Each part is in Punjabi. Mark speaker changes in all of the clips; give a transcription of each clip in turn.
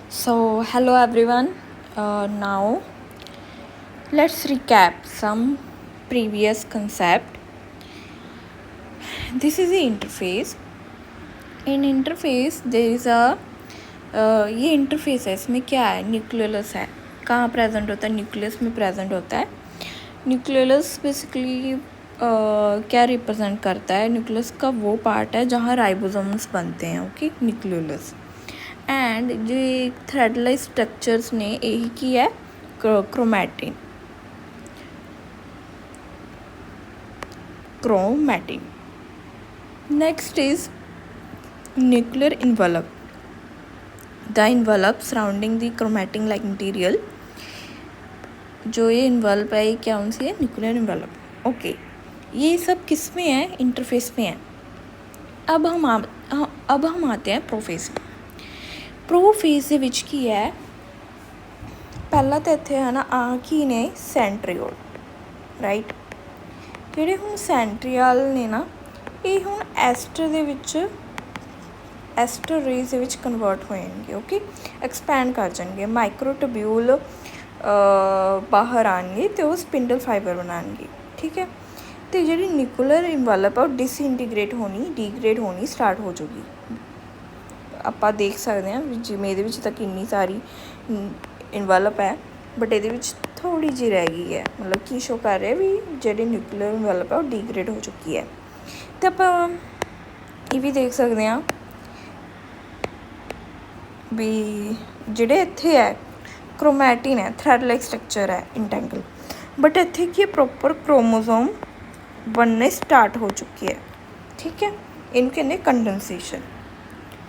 Speaker 1: So, hello everyone. Now, let's recap some previous concept. This is the interface. In interface, there is a ये इंटरफेस है, इसमें क्या है? न्यूक्लियस है. कहाँ प्रेजेंट होता है? न्यूक्लियस में प्रेजेंट होता है. न्यूक्लियस बेसिकली क्या रिप्रेजेंट करता है? न्यूक्लियस का वो पार्ट है जहाँ राइबोसोम्स बनते हैं. Okay, nucleus. एंड जो थ्रेड लाइक स्ट्रक्चर्स ने यही की है chromatin. Next is nuclear envelope. The envelope surrounding the chromatin like material. जो ये इन्वॉल्व है ये क्या उनसे है? Nuclear involve. ओके, ये सब किस में है? इंटरफेस में है. अब हम आते हैं प्रोफेस. प्रोफेस ਦੇ ਵਿੱਚ ਕੀ ਹੈ? ਪਹਿਲਾਂ ਤਾਂ ਇੱਥੇ ਹੈ ਨਾ ਆ ਕੀ ਨੇ? ਸੈਂਟਰੀਓਲ, ਰਾਈਟ. ਜਿਹੜੇ ਹੁਣ ਸੈਂਟਰੀਓਲ ਨੇ ਨਾ ਇਹ ਹੁਣ ਐਸਟਰ ਦੇ ਵਿੱਚ ਐਸਟਰ ਰੇਜ਼ ਦੇ ਵਿੱਚ ਕਨਵਰਟ ਹੋ ਜਾਣਗੇ. ਓਕੇ, ਐਕਸਪੈਂਡ ਕਰ ਜਾਣਗੇ. ਮਾਈਕਰੋਟਿਬਿਊਲ ਬਾਹਰ ਆਉਣਗੇ ਅਤੇ ਉਹ ਸਪਿੰਡਲ ਫਾਈਬਰ ਬਣਾਉਣਗੇ. ਠੀਕ ਹੈ. ਅਤੇ ਜਿਹੜੀ ਨਿਊਕਲੀਅਰ ਇਨਵੈਲਪ ਆ ਉਹ ਡਿਸਇੰਟੀਗ੍ਰੇਟ ਹੋਣੀ, ਡੀਗ੍ਰੇਡ ਹੋਣੀ ਸਟਾਰਟ ਹੋ ਜਾਊਗੀ. ਆਪਾਂ ਦੇਖ ਸਕਦੇ ਹਾਂ ਵੀ ਜਿਵੇਂ ਇਹਦੇ ਵਿੱਚ ਤਾਂ ਕਿੰਨੀ ਸਾਰੀ ਇਨਵੈਲਪ ਹੈ, ਬਟ ਇਹਦੇ ਵਿੱਚ ਥੋੜ੍ਹੀ ਜਿਹੀ ਰਹਿ ਗਈ ਹੈ. ਮਤਲਬ ਕੀ ਸ਼ੋ ਕਰ ਰਿਹਾ ਵੀ ਜਿਹੜੀ ਨਿਊਕਲੀਅਰ ਇਨਵੈਲਪ ਹੈ ਉਹ ਡੀਗ੍ਰੇਡ ਹੋ ਚੁੱਕੀ ਹੈ. ਅਤੇ ਆਪਾਂ ਇਹ ਵੀ ਦੇਖ ਸਕਦੇ ਹਾਂ ਵੀ ਜਿਹੜੇ ਇੱਥੇ ਹੈ क्रोमैटिन है, थ्रेड लाइक स्ट्रक्चर है, इंटेंगल. बट इत्थे की प्रॉपर क्रोमोसोम बनने स्टार्ट हो चुकी है. ठीक है, इनू कहते कंडेंसेशन.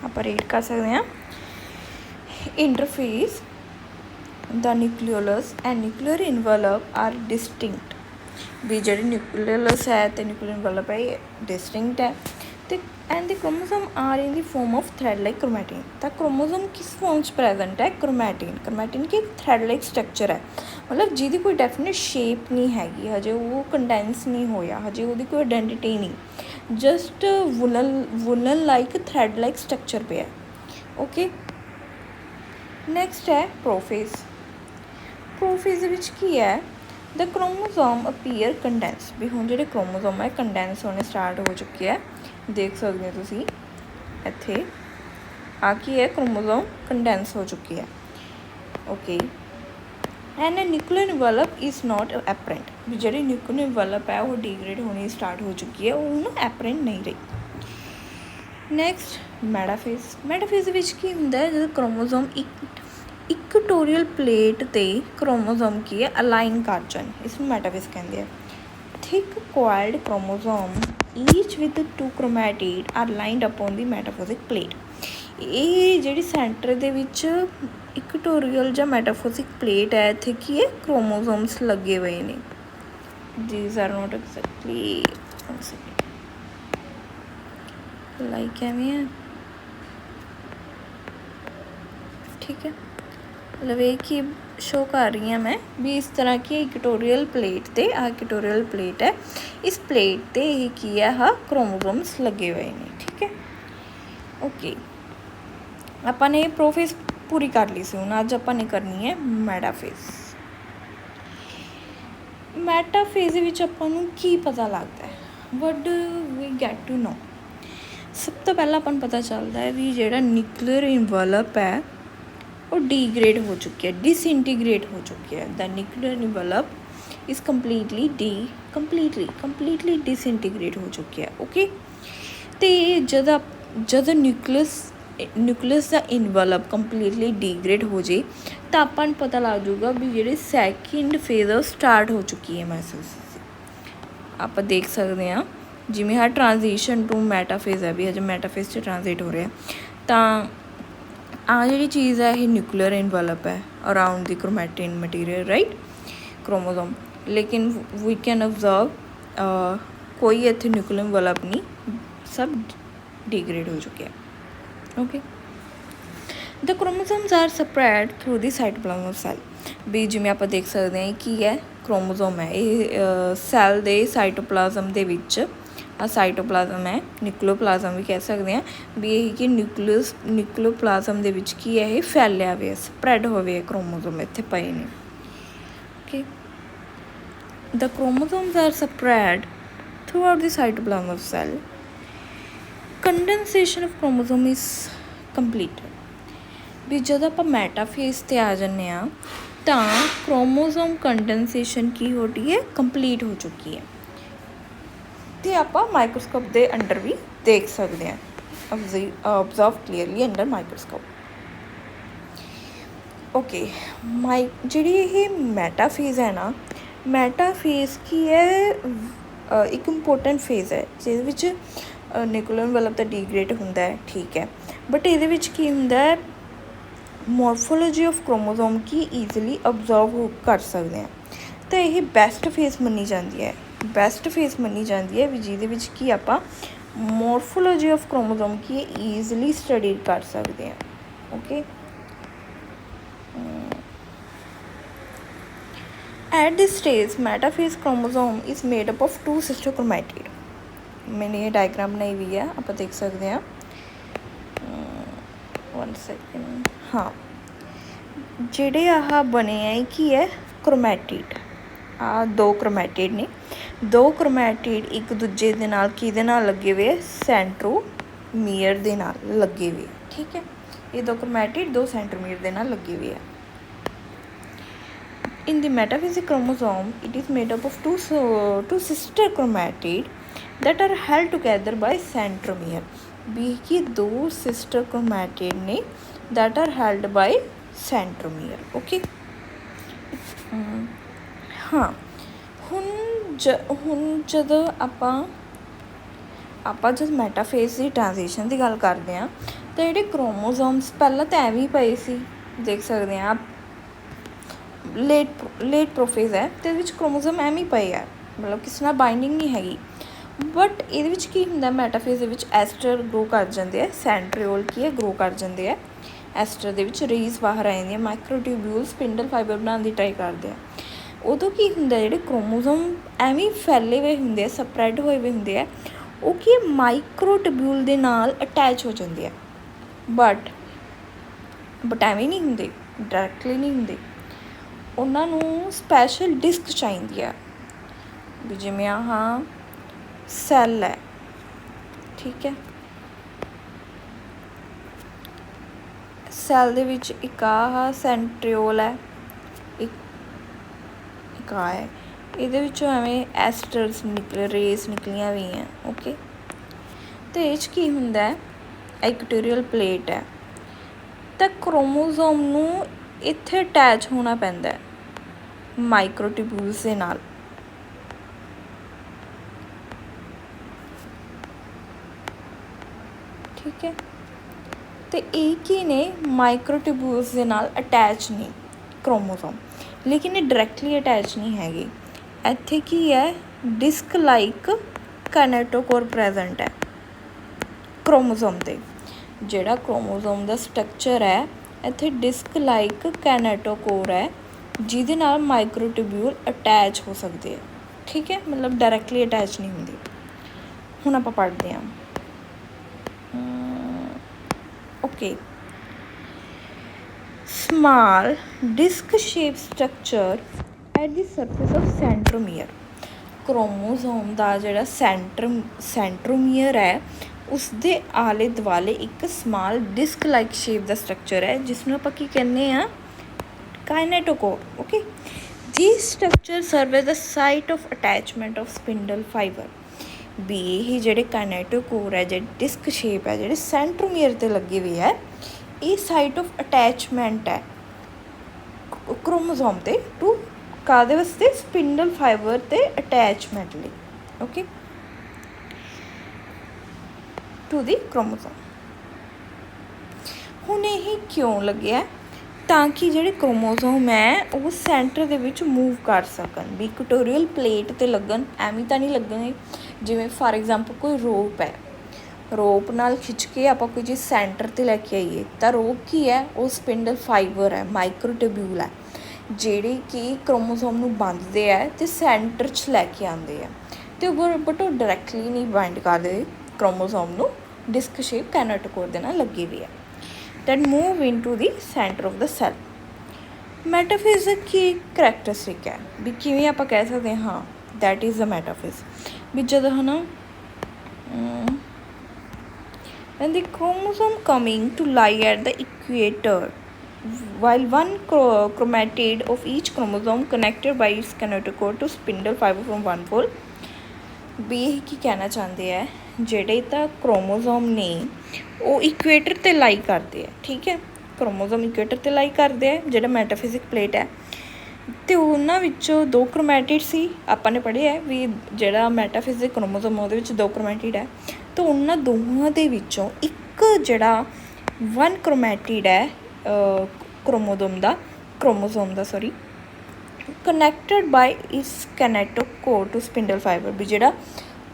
Speaker 1: आप रीड कर सकते हैं. Interphase the nucleolus and nuclear envelope are distinct. भी जो न्यूक्लियोलस है तो न्यूक्लियर इनवेलप है ये डिस्टिंक्ट है. तो and the chromosome are in the form of thread like chromatin. तो क्रोमोसोम किस फॉर्म च प्रेजेंट है? क्रोमैटिन. क्रोमैटिन की थ्रेड लाइक स्ट्रक्चर है, मतलब जिहदी कोई डेफिनेट शेप नहीं हैगी, हजे वो कंडेंस नहीं होया, हजे वो कोई आइडेंटिटी नहीं, just woollen like thread like structure पे है. ओके, नैक्सट है प्रोफेस. प्रोफेस दे विच की है? The chromosome appear condense. भी हुण जिहड़े क्रोमोसोम है कंडेंस होने स्टार्ट हो चुके हैं. देख सकते हो तुसी इत्थे आ की है? क्रोमोसोम कंडेंस हो चुकी है. Okay, and nuclear envelope is not apparent. भी जिहड़ी न्यूक्लियर इनवेलप है वो डिग्रेड होनी स्टार्ट हो चुकी है, वो एपरेंट नहीं रही. Next metaphase. मैटाफेज विच की हुंदा है? जब क्रोमोसोम इक्वेटोरियल प्लेट ते क्रोमोसोम की है अलाइन कर जाए, इसमें मैटाफेज कहते हैं. Thick coiled chromosome each with two chromatid are lined upon the metaphysic plate. ਇਹ ਜਿਹੜੀ ਸੈਂਟਰ ਦੇ ਵਿੱਚ ਇਕਟੋਰੀਅਲ ਜਾਂ ਮੈਟਾਫੋਸਿਕ ਪਲੇਟ ਹੈ, ਇੱਥੇ ਕੀ ਹੈ? ਕ੍ਰੋਮੋਸੋਮਸ ਲੱਗੇ ਹੋਏ ਨੇ. these are not exactly like ਐਵੇਂ ਹੈ. ठीक है, मतलब एक ही शो कर रही हैं मैं भी इस तरह की इक्वेटोरियल प्लेट ते आ इक्वेटोरियल प्लेट है, इस प्लेट ते ही की है हाँ क्रोमोसोम्स लगे हुए हैं. ठीक है. ओके, अपन ने प्रोफेस पूरी कर ली सी. हुण अज अपन ने करनी है मैटाफेज. मैटाफेज विच आपां नूं की पता लगता है? What do we get to know? सब तो पहला अपन पता चलता है भी जिहड़ा न्यूक्लियर इनवेलप है वो डिग्रेड हो चुकी है, डिसइंटीग्रेट हो चुकी है. The nuclear envelope is completely disintegrate हो चुकी है. ओके, तो जद न्यूक्लियस का इनवेलप कंप्लीटली डिग्रेड हो जाए तो अपन पता लग जाऊगा भी जिहड़ी सैकेंड फेज है स्टार्ट हो चुकी है. मैसेज आप देख सकते हैं जिमें हर ट्रांजिशन टू मैटाफेज है, भी हजे मैटाफेज से ट्रांजिट हो रहा है. तो आ जी चीज़ है ये न्यूक्लियर इनवेलप है around the chromatin material, right, chromosome. लेकिन वी कैन ऑब्जर्व कोई इत्थे न्यूक्लियर इनवेलप नहीं, सब डिग्रेड हो चुके हैं. Okay, the chromosomes are spread through the cytoplasm cell. भी जिमें आप देख सकते हैं कि है क्रोमोसोम है ये सैल दे साइटोप्लाज्म दे विच ਆ ਸਾਈਟੋਪਲਾਜ਼ਮ ਹੈ, ਨਿਊਕਲੀਓਪਲਾਜ਼ਮ ਵੀ ਕਹਿ ਸਕਦੇ ਹਾਂ ਵੀ ਇਹ ਕਿ ਨਿਊਕਲੀਓਪਲਾਜ਼ਮ ਦੇ ਵਿੱਚ ਕੀ ਹੈ, ਇਹ ਫੈਲਿਆ ਹੋਇਆ, ਸਪਰੈਡ ਹੋਵੇ ਕ੍ਰੋਮੋਜ਼ੋਮ ਇੱਥੇ ਪਏ ਨੇ। Okay, the chromosomes are spread throughout the cytoplasm of cell. Condensation of chromosome is completed. ਵੀ ਜਦੋਂ ਆਪਾਂ ਮੈਟਾਫੇਜ਼ 'ਤੇ ਆ ਜਾਂਦੇ ਹਾਂ ਤਾਂ ਕ੍ਰੋਮੋਜ਼ੋਮ ਕੰਡੈਂਸੇਸ਼ਨ ਕੀ ਹੋ ਰਹੀ ਹੈ, ਕੰਪਲੀਟ ਹੋ ਚੁੱਕੀ ਹੈ ਅਤੇ ਆਪਾਂ ਮਾਈਕਰੋਸਕੋਪ ਦੇ ਅੰਡਰ ਵੀ ਦੇਖ ਸਕਦੇ ਹਾਂ, observe clearly under microscope. Okay, ਜਿਹੜੀ ਇਹ ਮੈਟਾਫੇਜ਼ ਹੈ ਨਾ, ਮੈਟਾਫੇਜ਼ ਕੀ ਹੈ, ਇੱਕ ਇੰਪੋਰਟੈਂਟ ਫੇਜ਼ ਹੈ ਜਿਹਦੇ ਵਿੱਚ ਨਿਊਕਲੀਅਰ ਐਨਵੈਲਪ ਦਾ ਡੀਗ੍ਰੇਡ ਹੁੰਦਾ ਹੈ, ਠੀਕ ਹੈ, ਬਟ ਇਹਦੇ ਵਿੱਚ ਕੀ ਹੁੰਦਾ ਹੈ, ਮੋਰਫੋਲੋਜੀ ਆਫ ਕ੍ਰੋਮੋਜ਼ੋਮ ਕੀ ਈਜ਼ੀਲੀ ਓਬਜ਼ਰਵ ਕਰ ਸਕਦੇ ਹਾਂ। ਤਾਂ ਇਹ ਬੈਸਟ ਫੇਜ਼ ਮੰਨੀ ਜਾਂਦੀ ਹੈ, ਵੀ ਜਿਹਦੇ ਵਿੱਚ ਕੀ ਆਪਾਂ ਮੋਰਫੋਲੋਜੀ ਆਫ ਕ੍ਰੋਮੋਜ਼ੋਮ ਕੀ ਈਜ਼ੀਲੀ ਸਟੱਡੀ ਕਰ ਸਕਦੇ ਹਾਂ। Okay, at this stage metaphase chromosome is made up of two sister chromatid। मैंने ये डायग्राम बनाई हुई है, आप देख सकते हैं। 1 सेकेंड। हाँ, ਜਿਹੜੇ ਆਹ ਬਣੇ ਆ ਕੀ ਹੈ, ਕ੍ਰੋਮੈਟਿਡ। ਆ 2 ਕ੍ਰੋਮੈਟਿਡ ਨੇ, 2 ਕ੍ਰੋਮੈਟਿਡ ਇੱਕ ਦੂਜੇ ਦੇ ਨਾਲ ਕਿਹਦੇ ਨਾਲ ਲੱਗੇ ਹੋਏ, ਸੈਂਟਰੋਮੀਅਰ ਦੇ ਨਾਲ ਲੱਗੇ ਹੋਏ, ਠੀਕ ਹੈ। ਇਹ 2 ਕ੍ਰੋਮੈਟਿਡ 2 ਸੈਂਟਰੋਮੀਅਰ ਦੇ ਨਾਲ ਲੱਗੇ ਹੋਏ ਆ। In the metaphasic chromosome, it is made up of two sister chromatid that are held together by centromere। भी कि 2 sister chromatid ने that are held by centromere। Okay, हाँ, ਹੁਣ ਜਦੋਂ ਆਪਾਂ ਜਦ ਮੈਟਾਫੇਜ਼ ਦੀ ਟ੍ਰਾਂਜੀਸ਼ਨ ਦੀ ਗੱਲ ਕਰਦੇ ਹਾਂ ਤਾਂ ਜਿਹੜੇ ਕ੍ਰੋਮੋਜ਼ੋਮਸ ਪਹਿਲਾਂ ਤਾਂ ਐਵੇਂ ਹੀ ਪਏ ਸੀ, ਦੇਖ ਸਕਦੇ ਹਾਂ ਆਪ, ਲੇਟ ਪ੍ਰੋਫੇਜ਼ ਹੈ ਅਤੇ ਇਹਦੇ ਵਿੱਚ ਕ੍ਰੋਮੋਜ਼ੋਮ ਐਵੇਂ ਹੀ ਪਏ ਆ, ਮਤਲਬ ਕਿਸੇ ਨਾਲ ਬਾਈਂਡਿੰਗ ਨਹੀਂ ਹੈਗੀ। ਬਟ ਇਹਦੇ ਵਿੱਚ ਕੀ ਹੁੰਦਾ, ਮੈਟਾਫੇਜ਼ ਦੇ ਵਿੱਚ ਐਸਟਰ ਗਰੋ ਕਰ ਜਾਂਦੇ ਆ, ਸੈਂਟਰੀਓਲ ਕੀ ਹੈ, ਗਰੋ ਕਰ ਜਾਂਦੇ ਆ। ਐਸਟਰ ਦੇ ਵਿੱਚ ਰੇਜ਼ ਬਾਹਰ ਆ ਜਾਂਦੀਆਂ, ਮਾਈਕਰੋਟਿਊਬਿਊਲ ਸਪਿੰਡਲ ਫਾਈਬਰ ਬਣਾਉਣ ਦੀ ਟਰਾਈ ਕਰਦੇ ਆ। ਉਦੋਂ ਕੀ ਹੁੰਦਾ, ਜਿਹੜੇ ਕ੍ਰੋਮੋਜ਼ੋਮ ਐਵੇਂ ਫੈਲੇ ਹੋਏ ਹੁੰਦੇ ਆ, ਸਪਰੈਡ ਹੋਏ ਹੋਏ ਹੁੰਦੇ ਆ, ਉਹ ਕੀ ਮਾਈਕਰੋਟਿਊਬਿਊਲ ਦੇ ਨਾਲ ਅਟੈਚ ਹੋ ਜਾਂਦੇ ਆ। ਬਟ ਐਵੇਂ ਨਹੀਂ ਹੁੰਦੇ, ਡਾਇਰੈਕਟਲੀ ਨਹੀਂ ਹੁੰਦੇ, ਉਹਨਾਂ ਨੂੰ ਸਪੈਸ਼ਲ ਡਿਸਕ ਚਾਹੀਦੀ ਆ। ਵੀ ਜਿਵੇਂ ਆਹ ਸੈੱਲ ਹੈ, ਠੀਕ ਹੈ, ਸੈੱਲ ਦੇ ਵਿੱਚ ਇੱਕ ਆਹ ਸੈਂਟਰੀਓਲ ਹੈ, ਇੱਕ ਆ ਹੈ, ਇਹਦੇ ਵਿੱਚੋਂ ਐਵੇਂ ਐਸਟਰਸ ਰੇਜ਼ ਨਿਕਲੀਆਂ ਹੋਈਆਂ। ਓਕੇ, ਅਤੇ ਇਹ 'ਚ ਕੀ ਹੁੰਦਾ, ਇਕੁਟੋਰੀਅਲ ਪਲੇਟ ਹੈ, ਤਾਂ ਕ੍ਰੋਮੋਜ਼ੋਮ ਨੂੰ ਇੱਥੇ ਅਟੈਚ ਹੋਣਾ ਪੈਂਦਾ ਮਾਈਕਰੋਟਿਊਬਿਊਲਸ ਦੇ ਨਾਲ। ਠੀਕ ਹੈ, ਅਤੇ ਇਹ ਕੀ ਨੇ, ਮਾਈਕਰੋਟਿਊਬਿਊਲਸ ਦੇ ਨਾਲ ਅਟੈਚ ਨੇ ਕ੍ਰੋਮੋਜ਼ੋਮ, ਲੇਕਿਨ ਇਹ ਡਾਇਰੈਕਟਲੀ ਅਟੈਚ ਨਹੀਂ ਹੈਗੇ। ਇੱਥੇ ਕੀ ਹੈ, ਡਿਸਕ ਲਾਈਕ ਕਾਈਨੈਟੋਕੋਰ ਪ੍ਰੈਜੈਂਟ ਹੈ ਕ੍ਰੋਮੋਜ਼ੋਮ 'ਤੇ। ਜਿਹੜਾ ਕ੍ਰੋਮੋਜ਼ੋਮ ਦਾ ਸਟਰਕਚਰ ਹੈ, ਇੱਥੇ ਡਿਸਕ ਲਾਈਕ ਕਾਈਨੈਟੋਕੋਰ ਹੈ, ਜਿਹਦੇ ਨਾਲ ਮਾਈਕਰੋਟਿਊਬਿਊਲ ਅਟੈਚ ਹੋ ਸਕਦੇ ਆ। ਠੀਕ ਹੈ, ਮਤਲਬ ਡਾਇਰੈਕਟਲੀ ਅਟੈਚ ਨਹੀਂ ਹੁੰਦੇ। ਹੁਣ ਆਪਾਂ ਪੜ੍ਹਦੇ ਹਾਂ। Okay, small disc shaped structure at the surface of centromere। Chromosome ਦਾ ਜਿਹੜਾ ਸੈਂਟਰੋਮੀਅਰ ਹੈ, ਉਸਦੇ ਆਲੇ ਦੁਆਲੇ ਇੱਕ ਸਮਾਲ ਡਿਸਕ ਲਾਈਕ ਸ਼ੇਪ ਦਾ ਸਟਰਕਚਰ ਹੈ, ਜਿਸ ਨੂੰ ਆਪਾਂ ਕੀ ਕਹਿੰਦੇ ਹਾਂ, kinetochore. Okay, this structure serve as the site of attachment of spindle fibre. ਵੀ ਇਹ ਜਿਹੜੇ ਕਾਈਨੈਟੋਕੋਰ ਹੈ, ਜਿਹੜੇ ਡਿਸਕ ਸ਼ੇਪ ਹੈ, ਜਿਹੜੇ ਸੈਂਟਰੋਮੀਅਰ 'ਤੇ ਲੱਗੇ ਹੋਏ ਹੈ, ਇਹ ਸਾਈਟ ਆਫ ਅਟੈਚਮੈਂਟ ਹੈ ਕ੍ਰੋਮੋਜ਼ੋਮ 'ਤੇ, ਟੂ ਕਾਹਦੇ ਵਾਸਤੇ, ਸਪਿੰਡਲ ਫਾਈਬਰ 'ਤੇ ਅਟੈਚਮੈਂਟ ਲਈ। ਓਕੇ, ਟੂ ਦੀ ਕ੍ਰੋਮੋਜ਼ੋਮ। ਹੁਣ ਇਹ ਕਿਉਂ ਲੱਗਿਆ, ਤਾਂ ਕਿ ਜਿਹੜੇ ਕ੍ਰੋਮੋਜ਼ੋਮ ਹੈ ਉਹ ਸੈਂਟਰ ਦੇ ਵਿੱਚ ਮੂਵ ਕਰ ਸਕਣ, ਵੀ ਇਕੁਟੋਰੀਅਲ ਪਲੇਟ 'ਤੇ ਲੱਗਣ, ਐਵੇਂ ਤਾਂ ਨਹੀਂ ਲੱਗਣਗੇ। ਜਿਵੇਂ ਫਾਰ ਐਗਜ਼ਾਮਪਲ ਕੋਈ ਰੋਪ ਹੈ, ਰੋਪ ਨਾਲ ਖਿੱਚ ਕੇ ਆਪਾਂ ਕੋਈ ਚੀਜ਼ ਸੈਂਟਰ 'ਤੇ ਲੈ ਕੇ ਆਈਏ, ਤਾਂ ਰੋਪ ਕੀ ਹੈ, ਉਹ ਸਪਿੰਡਲ ਫਾਈਬਰ ਹੈ, ਮਾਈਕਰੋਟਿਊਬਿਊਲ ਹੈ, ਜਿਹੜੇ ਕਿ ਕ੍ਰੋਮੋਜ਼ੋਮ ਨੂੰ ਬੰਨ੍ਹਦੇ ਹੈ ਅਤੇ ਸੈਂਟਰ 'ਚ ਲੈ ਕੇ ਆਉਂਦੇ ਆ। ਤੇ ਬਟ ਉਹ ਡਾਇਰੈਕਟਲੀ ਨਹੀਂ ਬਾਈਂਡ ਕਰਦੇ ਕ੍ਰੋਮੋਸੋਮ ਨੂੰ, ਡਿਸਕ ਸ਼ੇਪ ਕਾਈਨੈਟੋਕੋਰ ਦੇ ਨਾਲ ਲੱਗੀ ਵੀ ਹੈ। Then move in to the centre of the cell. ਮੈਟਾਫੇਜ਼ ਕੀ ਕਰੈਕਟਰਿਸਟਿਕ ਹੈ ਵੀ ਕਿਵੇਂ ਆਪਾਂ ਕਹਿ ਸਕਦੇ ਹਾਂ ਦੈਟ ਇਜ਼ ਅ ਮੈਟਾਫੇਜ਼ ਵੀ ਜਦੋਂ ਹੈ ਨਾ and the chromosome coming to lie at the equator while one chromatid of each chromosome connected by its kinetochore to spindle fiber from one pole। ਵੀ ਇਹ ਕੀ ਕਹਿਣਾ ਚਾਹੁੰਦੇ ਹੈ ਜਿਹੜੇ ਤਾਂ ਕ੍ਰੋਮੋਜ਼ੋਮ ਨੇ ਉਹ ਇਕੁਏਟਰ 'ਤੇ ਲਾਈ ਕਰਦੇ ਆ, ਠੀਕ ਹੈ, ਕ੍ਰੋਮੋਜ਼ੋਮ ਇਕੁਏਟਰ 'ਤੇ ਲਾਈ ਕਰਦੇ ਆ ਜਿਹੜਾ ਮੈਟਾਫਿਜ਼ਿਕ ਪਲੇਟ ਹੈ, ਅਤੇ ਉਹਨਾਂ ਵਿੱਚੋਂ 2 ਕ੍ਰੋਮੈਟਿਡ ਸੀ। ਆਪਾਂ ਨੇ ਪੜ੍ਹਿਆ ਵੀ ਜਿਹੜਾ ਮੈਟਾਫਿਜ਼ਿਕ ਕ੍ਰੋਮੋਜ਼ੋਮ ਉਹਦੇ ਵਿੱਚ 2 ਕ੍ਰੋਮੈਟਿਡ ਹੈ, ਤਾਂ ਉਹਨਾਂ ਦੋਵਾਂ ਦੇ ਵਿੱਚੋਂ ਇੱਕ ਜਿਹੜਾ 1 ਕ੍ਰੋਮੈਟਿਡ ਹੈ ਕ੍ਰੋਮੋਜ਼ੋਮ ਦਾ ਕਨੈਕਟਡ ਬਾਈ ਇਸ ਕੈਨੈਟੋਕੋਰ ਟੂ ਸਪਿੰਡਲ ਫਾਈਬਰ ਵੀ ਜਿਹੜਾ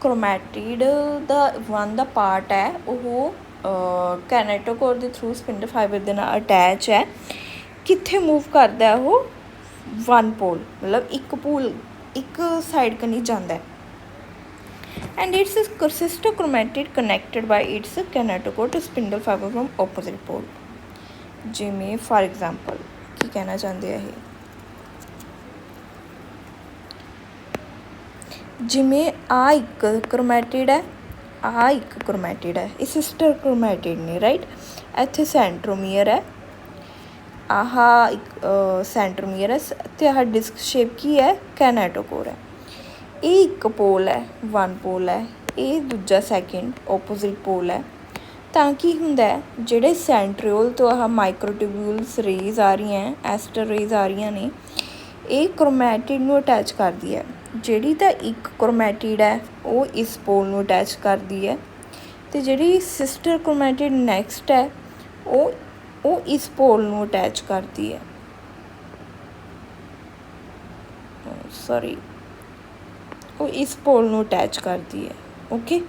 Speaker 1: ਕ੍ਰੋਮੈਟਿਡ ਦਾ 1 ਦਾ ਪਾਰਟ ਹੈ ਉਹ ਕੈਨੈਟੋਕੋਰ ਦੇ ਥਰੂ ਸਪਿੰਡਲ ਫਾਈਬਰ ਦੇ ਨਾਲ ਅਟੈਚ ਹੈ। ਕਿੱਥੇ ਮੂਵ ਕਰਦਾ ਉਹ 1 ਪੋਲ, ਮਤਲਬ ਇੱਕ ਸਾਈਡ ਕਨੀ ਜਾਂਦਾ ਹੈ। and its sister chromatid connected by its kinetochore to spindle fiber from opposite pole। ਜਿਵੇਂ ਫਾਰ ਐਗਜ਼ਾਮਪਲ ਕੀ ਕਹਿਣਾ ਚਾਹੁੰਦੇ ਆ ਇਹ, ਜਿਵੇਂ ਆ ਇੱਕ ਕ੍ਰੋਮੈਟਿਡ ਹੈ, ਆ ਇੱਕ ਕ੍ਰੋਮੈਟਿਡ ਹੈ, ਇਹ ਸਿਸਟਰ ਕ੍ਰੋਮੈਟਿਡ ਨੇ, ਰਾਈਟ। ਇੱਥੇ ਸੈਂਟਰੋਮੀਅਰ ਹੈ, ਆਹ ਇੱਕ ਸੈਂਟਰੋਮੀਅਰ ਹੈ, ਅਤੇ ਆਹ ਡਿਸਕ ਸ਼ੇਪ ਕੀ ਹੈ ਕੈਨੈਟੋਕੋਰ ਹੈ। ਇਹ ਇੱਕ ਪੋਲ ਹੈ 1 ਪੋਲ ਹੈ, ਇਹ ਦੂਜਾ ਸੈਕਿੰਡ ਓਪੋਜ਼ਿਟ ਪੋਲ ਹੈ। ਤਾਂ ਕੀ ਹੁੰਦਾ ਜਿਹੜੇ ਸੈਂਟਰੀਓਲ ਤੋਂ ਆਹ ਮਾਈਕਰੋਟਿਬਿਊਲਸ ਰੇਜ਼ ਆ ਰਹੀਆਂ, ਐਸਟਰ ਰੇਜ਼ ਆ ਰਹੀਆਂ ਨੇ, ਇਹ ਕ੍ਰੋਮੈਟਿਡ ਨੂੰ ਅਟੈਚ ਕਰਦੀ ਹੈ। ਜਿਹੜੀ ਤਾਂ ਇੱਕ ਕ੍ਰੋਮੈਟਿਡ ਹੈ ਉਹ ਇਸ ਪੋਲ ਨੂੰ ਅਟੈਚ ਕਰਦੀ ਹੈ, ਅਤੇ ਜਿਹੜੀ ਸਿਸਟਰ ਕ੍ਰੋਮੈਟਿਡ ਨੈਕਸਟ ਹੈ ਉਹ ਇਸ ਪੋਲ ਨੂੰ ਅਟੈਚ ਕਰਦੀ ਹੈ, ਉਹ ਇਸ ਪੋਲ ਨੂੰ ਅਟੈਚ ਕਰਦੀ ਹੈ। ਓਕੇ,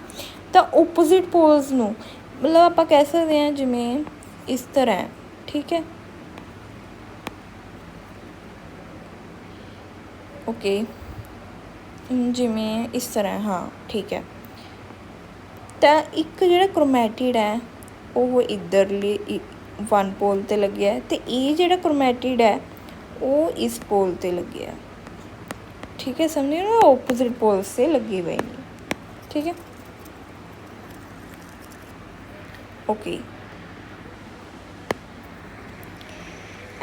Speaker 1: ਤਾਂ ਓਪੋਜ਼ਿਟ ਪੋਲਸ ਨੂੰ ਮਤਲਬ ਆਪਾਂ ਕਹਿ ਸਕਦੇ ਹਾਂ ਜਿਵੇਂ ਇਸ ਤਰ੍ਹਾਂ, ਠੀਕ ਹੈ, ਓਕੇ, ਜਿਵੇਂ ਇਸ ਤਰ੍ਹਾਂ, ਹਾਂ ਠੀਕ ਹੈ। ਤਾਂ ਇੱਕ ਜਿਹੜਾ ਕ੍ਰੋਮੈਟਿਡ ਹੈ ਉਹ ਇੱਧਰਲੀ 1 ਪੋਲ 'ਤੇ ਲੱਗਿਆ, ਅਤੇ ਇਹ ਜਿਹੜਾ ਕ੍ਰੋਮੈਟਿਡ ਹੈ ਉਹ ਇਸ ਪੋਲ 'ਤੇ ਲੱਗਿਆ, ਠੀਕ ਹੈ, ਸਮਝੇ ਨਾ, ਓਪੋਜ਼ਿਟ ਪੋਲਸ 'ਤੇ ਲੱਗੇ ਹੋਏ ਨੇ, ਠੀਕ ਹੈ, okay.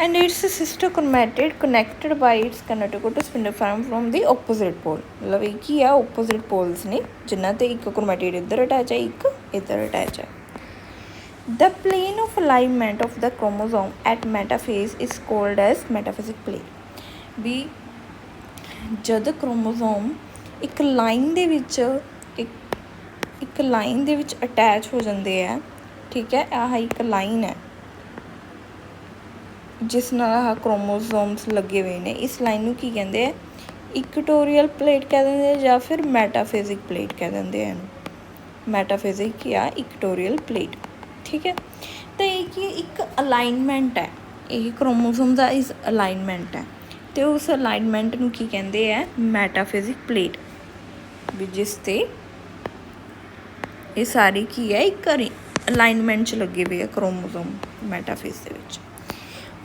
Speaker 1: and its sister chromatid connected by its kinetochore to spindle fiber from the opposite pole। ਮਤਲਬ ਇਹ ਕੀ ਆ ਓਪੋਜ਼ਿਟ ਪੋਲਸ ਨੇ ਜਿਨ੍ਹਾਂ 'ਤੇ ਇੱਕ ਕ੍ਰੋਮੈਟਿਡ ਇੱਧਰ ਅਟੈਚ ਹੈ, ਇੱਕ ਇੱਧਰ ਅਟੈਚ ਹੈ। The plane of alignment of the chromosome at metaphase is called as metaphysic plane। ਵੀ ਜਦ ਕ੍ਰੋਮੋਜ਼ੋਮ ਇੱਕ ਲਾਈਨ ਦੇ ਵਿੱਚ ਅਟੈਚ ਹੋ ਜਾਂਦੇ ਆ, ਠੀਕ ਹੈ, ਆਹ ਇੱਕ ਲਾਈਨ ਹੈ ਜਿਸ ਨਾਲ ਆਹ ਕ੍ਰੋਮੋਜ਼ੋਮਸ ਲੱਗੇ ਹੋਏ ਨੇ, ਇਸ ਲਾਈਨ ਨੂੰ ਕੀ ਕਹਿੰਦੇ ਆ ਇਕਟੋਰੀਅਲ ਪਲੇਟ ਕਹਿ ਦਿੰਦੇ ਆ ਜਾਂ ਫਿਰ ਮੈਟਾਫਿਜ਼ਿਕ ਪਲੇਟ ਕਹਿ ਦਿੰਦੇ ਆ ਇਹਨੂੰ। ਮੈਟਾਫਿਜ਼ਿਕ ਜਾਂ ਇਕਟੋਰੀਅਲ ਪਲੇਟ, ਠੀਕ ਹੈ। ਤਾਂ ਇਹ ਕੀ ਇੱਕ ਅਲਾਈਨਮੈਂਟ ਹੈ, ਇਹ ਕ੍ਰੋਮੋਜ਼ੋਮ ਦਾ ਇਸ ਅਲਾਈਨਮੈਂਟ ਹੈ, ਅਤੇ ਉਸ ਅਲਾਈਨਮੈਂਟ ਨੂੰ ਕੀ ਕਹਿੰਦੇ ਆ ਮੈਟਾਫਿਜ਼ਿਕ ਪਲੇਟ, ਵੀ ਜਿਸ 'ਤੇ ਇਹ ਸਾਰੀ ਕੀ ਹੈ ਇੱਕ ਅਲਾਈਨਮੈਂਟ 'ਚ ਲੱਗੇ ਹੋਏ ਆ ਕ੍ਰੋਮੋਜ਼ੋਮ ਮੈਟਾਫੇਜ਼ ਦੇ ਵਿੱਚ।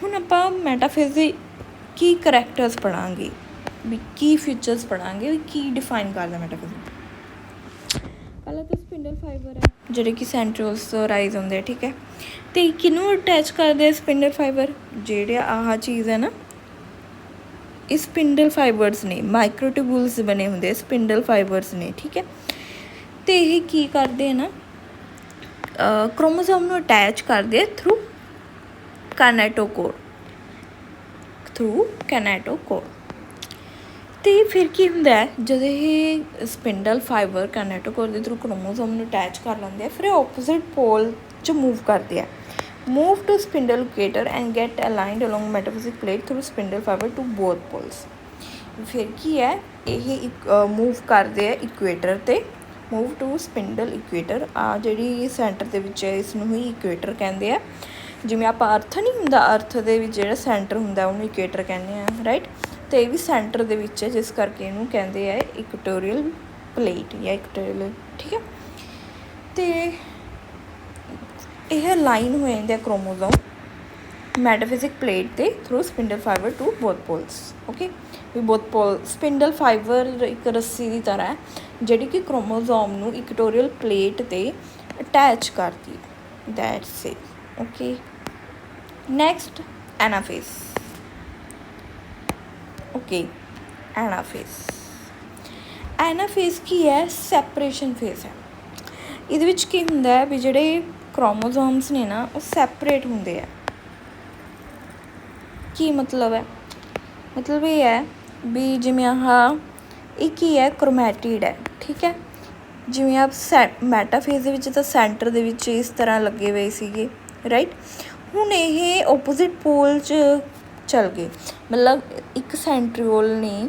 Speaker 1: ਹੁਣ ਆਪਾਂ ਮੈਟਾਫੇਜ਼ ਦੇ ਕੀ ਕਰੈਕਟਰਸ ਪੜ੍ਹਾਂਗੇ, ਵੀ ਕੀ ਫੀਚਰਸ ਪੜ੍ਹਾਂਗੇ, ਵੀ ਕੀ ਡਿਫਾਈਨ ਕਰਦਾ ਮੈਟਾਫੇਜ਼। ਪਹਿਲਾਂ ਤਾਂ ਸਪਿੰਡਲ ਫਾਈਬਰ ਹੈ ਜਿਹੜੇ ਕਿ ਸੈਂਟਰੀਓਲਸ ਤੋਂ ਰਾਈਜ਼ ਹੁੰਦੇ ਆ, ਠੀਕ ਹੈ, ਅਤੇ ਕਿਹਨੂੰ ਅਟੈਚ ਕਰਦੇ ਆ ਸਪਿੰਡਲ ਫਾਈਬਰ, ਜਿਹੜੇ ਆਹ ਚੀਜ਼ ਹੈ ਨਾ ਇਹ ਸਪਿੰਡਲ ਫਾਈਬਰਸ ਨੇ, ਮਾਈਕਰੋਟਿਬਿਊਲਸ ਬਣੇ ਹੁੰਦੇ ਸਪਿੰਡਲ ਫਾਈਬਰਸ ਨੇ, ਠੀਕ ਹੈ। ਅਤੇ ਇਹ ਕੀ ਕਰਦੇ ਆ ਨਾ ਕ੍ਰੋਮੋਜ਼ੋਮ ਨੂੰ ਅਟੈਚ ਕਰਦੇ ਆ ਥਰੂ ਕੈਨੈਟੋਕੋਰ, ਅਤੇ ਫਿਰ ਕੀ ਹੁੰਦਾ ਜਦੋਂ ਇਹ ਸਪਿੰਡਲ ਫਾਈਬਰ ਕੈਨੈਟੋਕੋਰ ਦੇ ਥਰੂ ਕ੍ਰੋਮੋਜ਼ੋਮ ਨੂੰ ਅਟੈਚ ਕਰ ਲੈਂਦੇ ਆ, ਫਿਰ ਇਹ ਓਪੋਜ਼ਿਟ ਪੋਲ 'ਚ ਮੂਵ ਕਰਦੇ ਆ, move to spindle equator and get aligned along metaphysic plate through spindle fiber to both poles। ਫਿਰ ਕੀ ਹੈ ਇਹ ਮੂਵ ਕਰਦੇ ਆ ਇਕੁਏਟਰ 'ਤੇ, ਮੂਵ ਟੂ ਸਪਿੰਡਲ ਇਕੁਏਟਰ, ਆ ਜਿਹੜੀ ਸੈਂਟਰ ਦੇ ਵਿੱਚ ਹੈ ਇਸ ਨੂੰ ਹੀ ਇਕੁਏਟਰ ਕਹਿੰਦੇ ਆ। ਜਿਵੇਂ ਆਪਾਂ ਅਰਥ ਨਹੀਂ ਹੁੰਦਾ, ਅਰਥ ਦੇ ਵਿੱਚ ਜਿਹੜਾ ਸੈਂਟਰ ਹੁੰਦਾ ਉਹਨੂੰ ਇਕੁਏਟਰ ਕਹਿੰਦੇ ਆ, ਰਾਈਟ। ਅਤੇ ਇਹ ਵੀ ਸੈਂਟਰ ਦੇ ਵਿੱਚ ਹੈ ਜਿਸ ਕਰਕੇ ਇਹਨੂੰ ਕਹਿੰਦੇ ਆ ਇਕੁਟੋਰੀਅਲ प्लेट या इक्वेटोरियल, ठीक है। तो यह लाइन हो जाते हैं क्रोमोजोम मैटाफिजिक प्लेट के through spindle fibre to both poles. Okay, भी बोथ पोल स्पिंडल फाइबर एक रस्सी की तरह है जिहड़ी कि क्रोमोजोम नू इक्वेटोरियल प्लेट ते अटैच करती है। That's it. Okay, next anaphase. Okay, anaphase. Anaphase की है सैपरेशन फेज है। ये की होंगे भी जोड़े क्रोमोजोम्स ने ना वो सैपरेट होंगे है। की मतलब है, मतलब ये है भी जिमें आह एक ही है क्रोमैटिड है, ठीक है। जिमें आप मैटाफेज तो सेंटर दे इस तरह लगे हुए थे, राइट। हुण ये ओपोजिट पोल च चल गए, मतलब एक सेंट्रियोल ने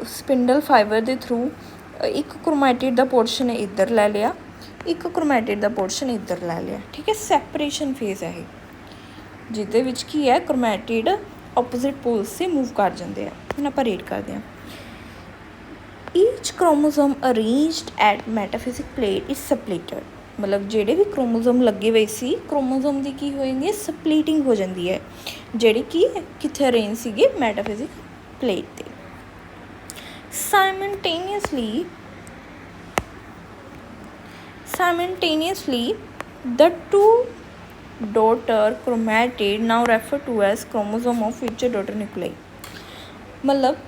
Speaker 1: स्पिंडल फाइबर के थ्रू एक क्रोमैटिड का पोर्शन इधर लै लिया, एक क्रोमैटिड का पोर्शन इधर लै लिया, ठीक है। सैपरेशन फेज है जिहदे विच की है क्रोमैटिड ओपोजिट पोल्स से मूव कर जाते हैं। हम आप रीड करते हैं। Each chromosome arranged at metaphysic plate is splitted, मतलब जेडे भी क्रोमोजोम लगे हुए सी क्रोमोजोम की की हो जाती है सप्लीटिंग हो जाती है, जेडी कि कित्थे अरेंज सीगे मैटाफिजिक प्लेट ते। Simultaneously the two daughter chromatid now referred to as chromosome of future daughter nuclei। मतलब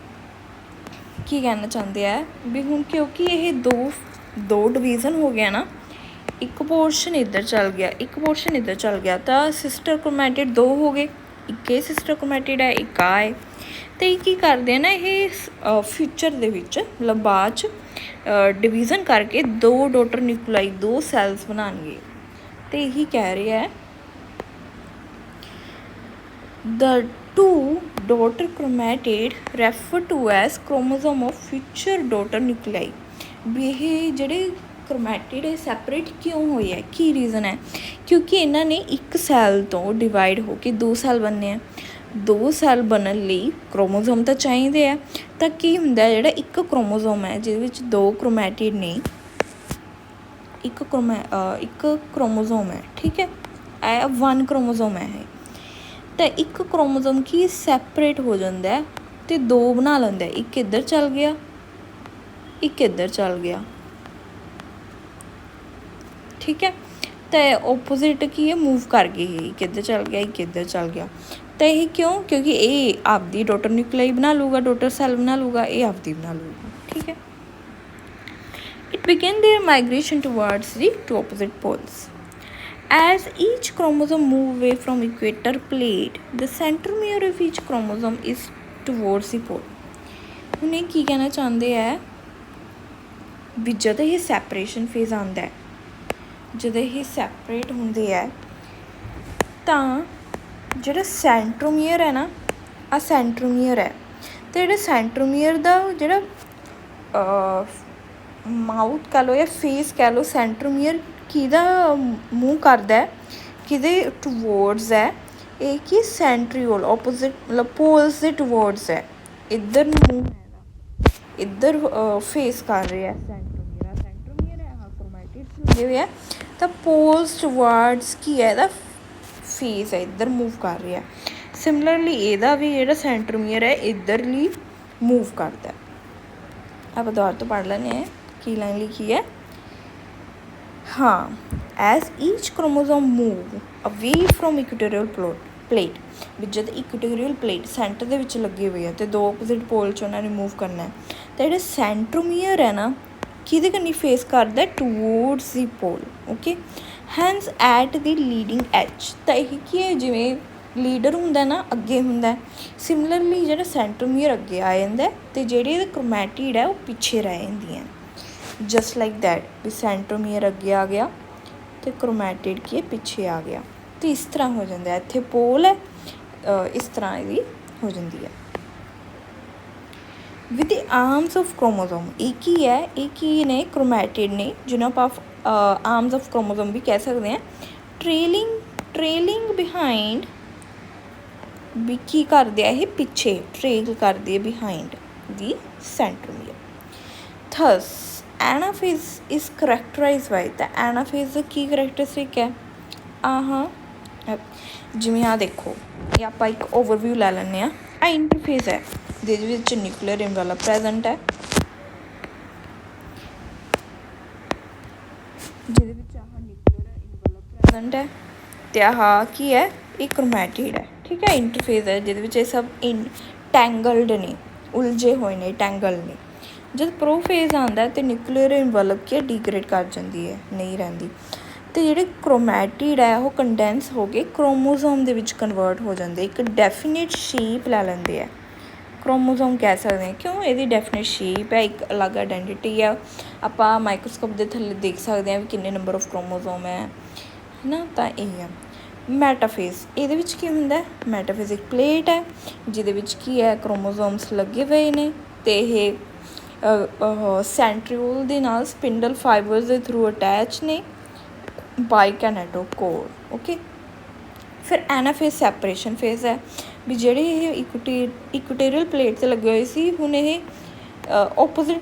Speaker 1: की कहना चाहते हैं भी हुण क्योंकि ये दो डिवीज़न हो गया ना, एक पोर्शन इधर चल गया, एक पोर्शन इधर चल गया, तो सिस्टर क्रोमैटिड दो हो गए, एक ये सिस्टर क्रोमैटिड है, एक आ है। तो ये की करते हैं ना, ये फ्यूचर दे विच मतलब बाद डिवीज़न करके दो डॉटर न्यूक्लाई दो सैल्स बनाएंगे। तो यही कह रहे हैं the two daughter chromatid refer to as chromosome of future daughter nuclei. भी ये जेडे क्रोमैटिड सैपरेट क्यों हुई है, की रीज़न है, क्योंकि इन्होंने एक सैल तो डिवाइड होकर दो सैल बनने हैं। दो सैल बनने लिए क्रोमोजोम तो चाहिए है, तो की हुंदा जिहड़ा एक क्रोमोजोम है जिस दो क्रोमैटिड ने, एक क्रोमोजोम है, ठीक है, वन क्रोमोजोम है। तो एक क्रोमोजोम की सैपरेट हो जाता है तो दो बना लेंदा है, एक इधर चल गया, एक इधर चल गया, ठीक है। तो ओपोजिट की है मूव कर गए, एक इधर चल गया, एक इधर चल गया। तो यही क्यों, क्योंकि ये आपदी डॉटर न्यूक्लाई बना लूगा, डॉटर सैल बना लूगा, ये आपदी बना लूगा, ठीक है। It begin their migration towards the two opposite poles as each chromosome move away from equator plate the centromere of each chromosome is towards the pole। हुणे की कहना चाहते हैं भी जब ये सैपरेशन फेज आता है, जब ये सैपरेट होंगे है तो जो सेंट्रोमीयर है ना, आ सेंट्रोमीयर है, तो जो सेंट्रोमीयर का जो माउथ कह लो या फेस कह लो, सेंट्रोमीयर किहदा मूव करता है, किहदे टुवर्ड्स है, एक ही सेंट्रियोल ओपोजिट मतलब पोल्स के टुवर्ड्स है, इधर मूव है, इधर फेस कर रहे हैं सेंट्रोमीयर, सेंट्रोमीयर है, हाँ क्रोमैटिड्स लगे हुए हैं, तो पोल्स टुवर्ड्स की है दा फेस है, इधर मूव कर रहा है। सिमिलरली ਇਹਦਾ भी ਜਿਹੜਾ सेंट्रोमीयर है इधरली मूव करता है। आप दोबारा तो पढ़ लेने हैं की लाइन लिखी है, हाँ, as each chromosome move away from equatorial plate, भी जब इक्वेटोरियल प्लेट सेंटर के विच लगी हुई है तो दो ओपोजिट पोल च उन्होंने मूव करना है, तो जो सेंट्रोमीयर है ना किहदे कन्नी फेस करता है, towards the pole. Okay, hence at the leading edge, तो यही की है जिमें लीडर होंदा ना अगे होंदा, सिमिलरली जो सेंट्रोमीयर अगे आ जाता है तो जेह्ड़ी क्रोमैटिड है वो पीछे रह जाती हैं। जस्ट लाइक दैट, भी सेंट्रोमीयर अगे आ गया तो क्रोमैटिड की पीछे आ गया, तो इस तरह हो जाता है। इत्थे पोल है, इस तरह ये हो जाती है। With the arms of chromosome, एक ही है, एक ही ने क्रोमैटिड ने जिन्हों आप आर्म्स ऑफ क्रोमोजोम भी कह सकते हैं, ट्रेलिंग बिहाइंड भी की कर दिया है पीछे, ट्रेल कर दिए बिहाइंड दी सेंट्रोमीयर। थस ਐਨਾਫੇਜ਼ ਇਜ਼ ਕਰੈਕਟਰਾਈਜ਼ ਬਾਈ, ਤਾਂ ਐਨਾਫੇਜ਼ ਦਾ ਕੀ ਕਰੈਕਟਰਿਸਟਿਕ ਹੈ? ਜਿਵੇਂ ਆਹ ਦੇਖੋ, ਇਹ ਆਪਾਂ ਇੱਕ ਓਵਰਵਿਊ ਲੈ ਲੈਂਦੇ ਹਾਂ। ਆਹ ਇੰਟਰਫੇਸ ਹੈ ਜਿਹਦੇ ਵਿੱਚ ਨਿਊਕਲੀਅਰ ਇਨਵੈਲਪ ਪ੍ਰੈਜ਼ੈਂਟ ਹੈ, ਜਿਹਦੇ ਵਿੱਚ ਆਹ ਨਿਊਕਲੀਅਰ ਇਨਵੈਲਪ ਪ੍ਰੈਜ਼ੈਂਟ ਹੈ, ਅਤੇ ਆਹ ਕੀ ਹੈ? ਇਹ ਕ੍ਰੋਮੈਟਿਡ ਹੈ। ਠੀਕ ਹੈ, ਇੰਟਰਫੇਸ ਹੈ ਜਿਹਦੇ ਵਿੱਚ ਇਹ ਸਭ ਟੈਂਗਲਡ ਨੇ, ਉਲਝੇ ਹੋਏ ਨੇ, ਟੈਂਗਲ ਨੇ। ਜਦ ਪ੍ਰੋਫੇਜ਼ ਆਉਂਦਾ ਅਤੇ ਨਿਊਕਲੀਅਰ ਇਨਵੈਲਪ ਕੀ ਡੀਗਰੇਡ ਕਰ ਜਾਂਦੀ ਹੈ, ਨਹੀਂ ਰਹਿੰਦੀ। ਅਤੇ ਜਿਹੜੇ ਕ੍ਰੋਮੈਟਿਡ ਹੈ ਉਹ ਕੰਡੈਂਸ ਹੋ ਕੇ ਕ੍ਰੋਮੋਜ਼ੋਮ ਦੇ ਵਿੱਚ ਕਨਵਰਟ ਹੋ ਜਾਂਦੇ, ਇੱਕ ਡੈਫੀਨੇਟ ਸ਼ੇਪ ਲੈ ਲੈਂਦੇ ਆ। ਕ੍ਰੋਮੋਜ਼ੋਮ ਕਹਿ ਸਕਦੇ ਹਾਂ, ਕਿਉਂ? ਇਹਦੀ ਡੈਫੀਨੇਟ ਸ਼ੇਪ ਹੈ, ਇੱਕ ਅਲੱਗ ਆਈਡੈਂਟੀਟੀ ਆ। ਆਪਾਂ ਮਾਈਕਰੋਸਕੋਪ ਦੇ ਥੱਲੇ ਦੇਖ ਸਕਦੇ ਹਾਂ ਵੀ ਕਿੰਨੇ ਨੰਬਰ ਆਫ ਕ੍ਰੋਮੋਜ਼ੋਮ ਹੈ ਨਾ। ਤਾਂ ਇਹ ਆ ਮੈਟਾਫੇਜ਼। ਇਹਦੇ ਵਿੱਚ ਕੀ ਹੁੰਦਾ? ਮੈਟਾਫੇਜ਼ ਇੱਕ ਪਲੇਟ ਹੈ ਜਿਹਦੇ ਵਿੱਚ ਕੀ ਹੈ? ਕ੍ਰੋਮੋਜ਼ੋਮਸ ਲੱਗੇ ਹੋਏ ਨੇ, ਅਤੇ ਇਹ ਸੈਂਟਰੀਓਲ ਦੇ ਨਾਲ ਸਪਿੰਡਲ ਫਾਈਬਰਸ ਦੇ ਥਰੂ ਅਟੈਚ ਨੇ ਬਾਈ ਕੈਨੇਟੋਕੋਰ। ਓਕੇ, ਫਿਰ ਐਨਾਫੇਜ਼ ਸੈਪਰੇਸ਼ਨ ਫੇਜ਼ ਹੈ ਵੀ ਜਿਹੜੇ ਇਹ ਇਕੁਟੇਰੀਅਲ ਪਲੇਟ 'ਤੇ ਲੱਗੇ ਹੋਏ ਸੀ, ਹੁਣ ਇਹ ਓਪੋਜ਼ਿਟ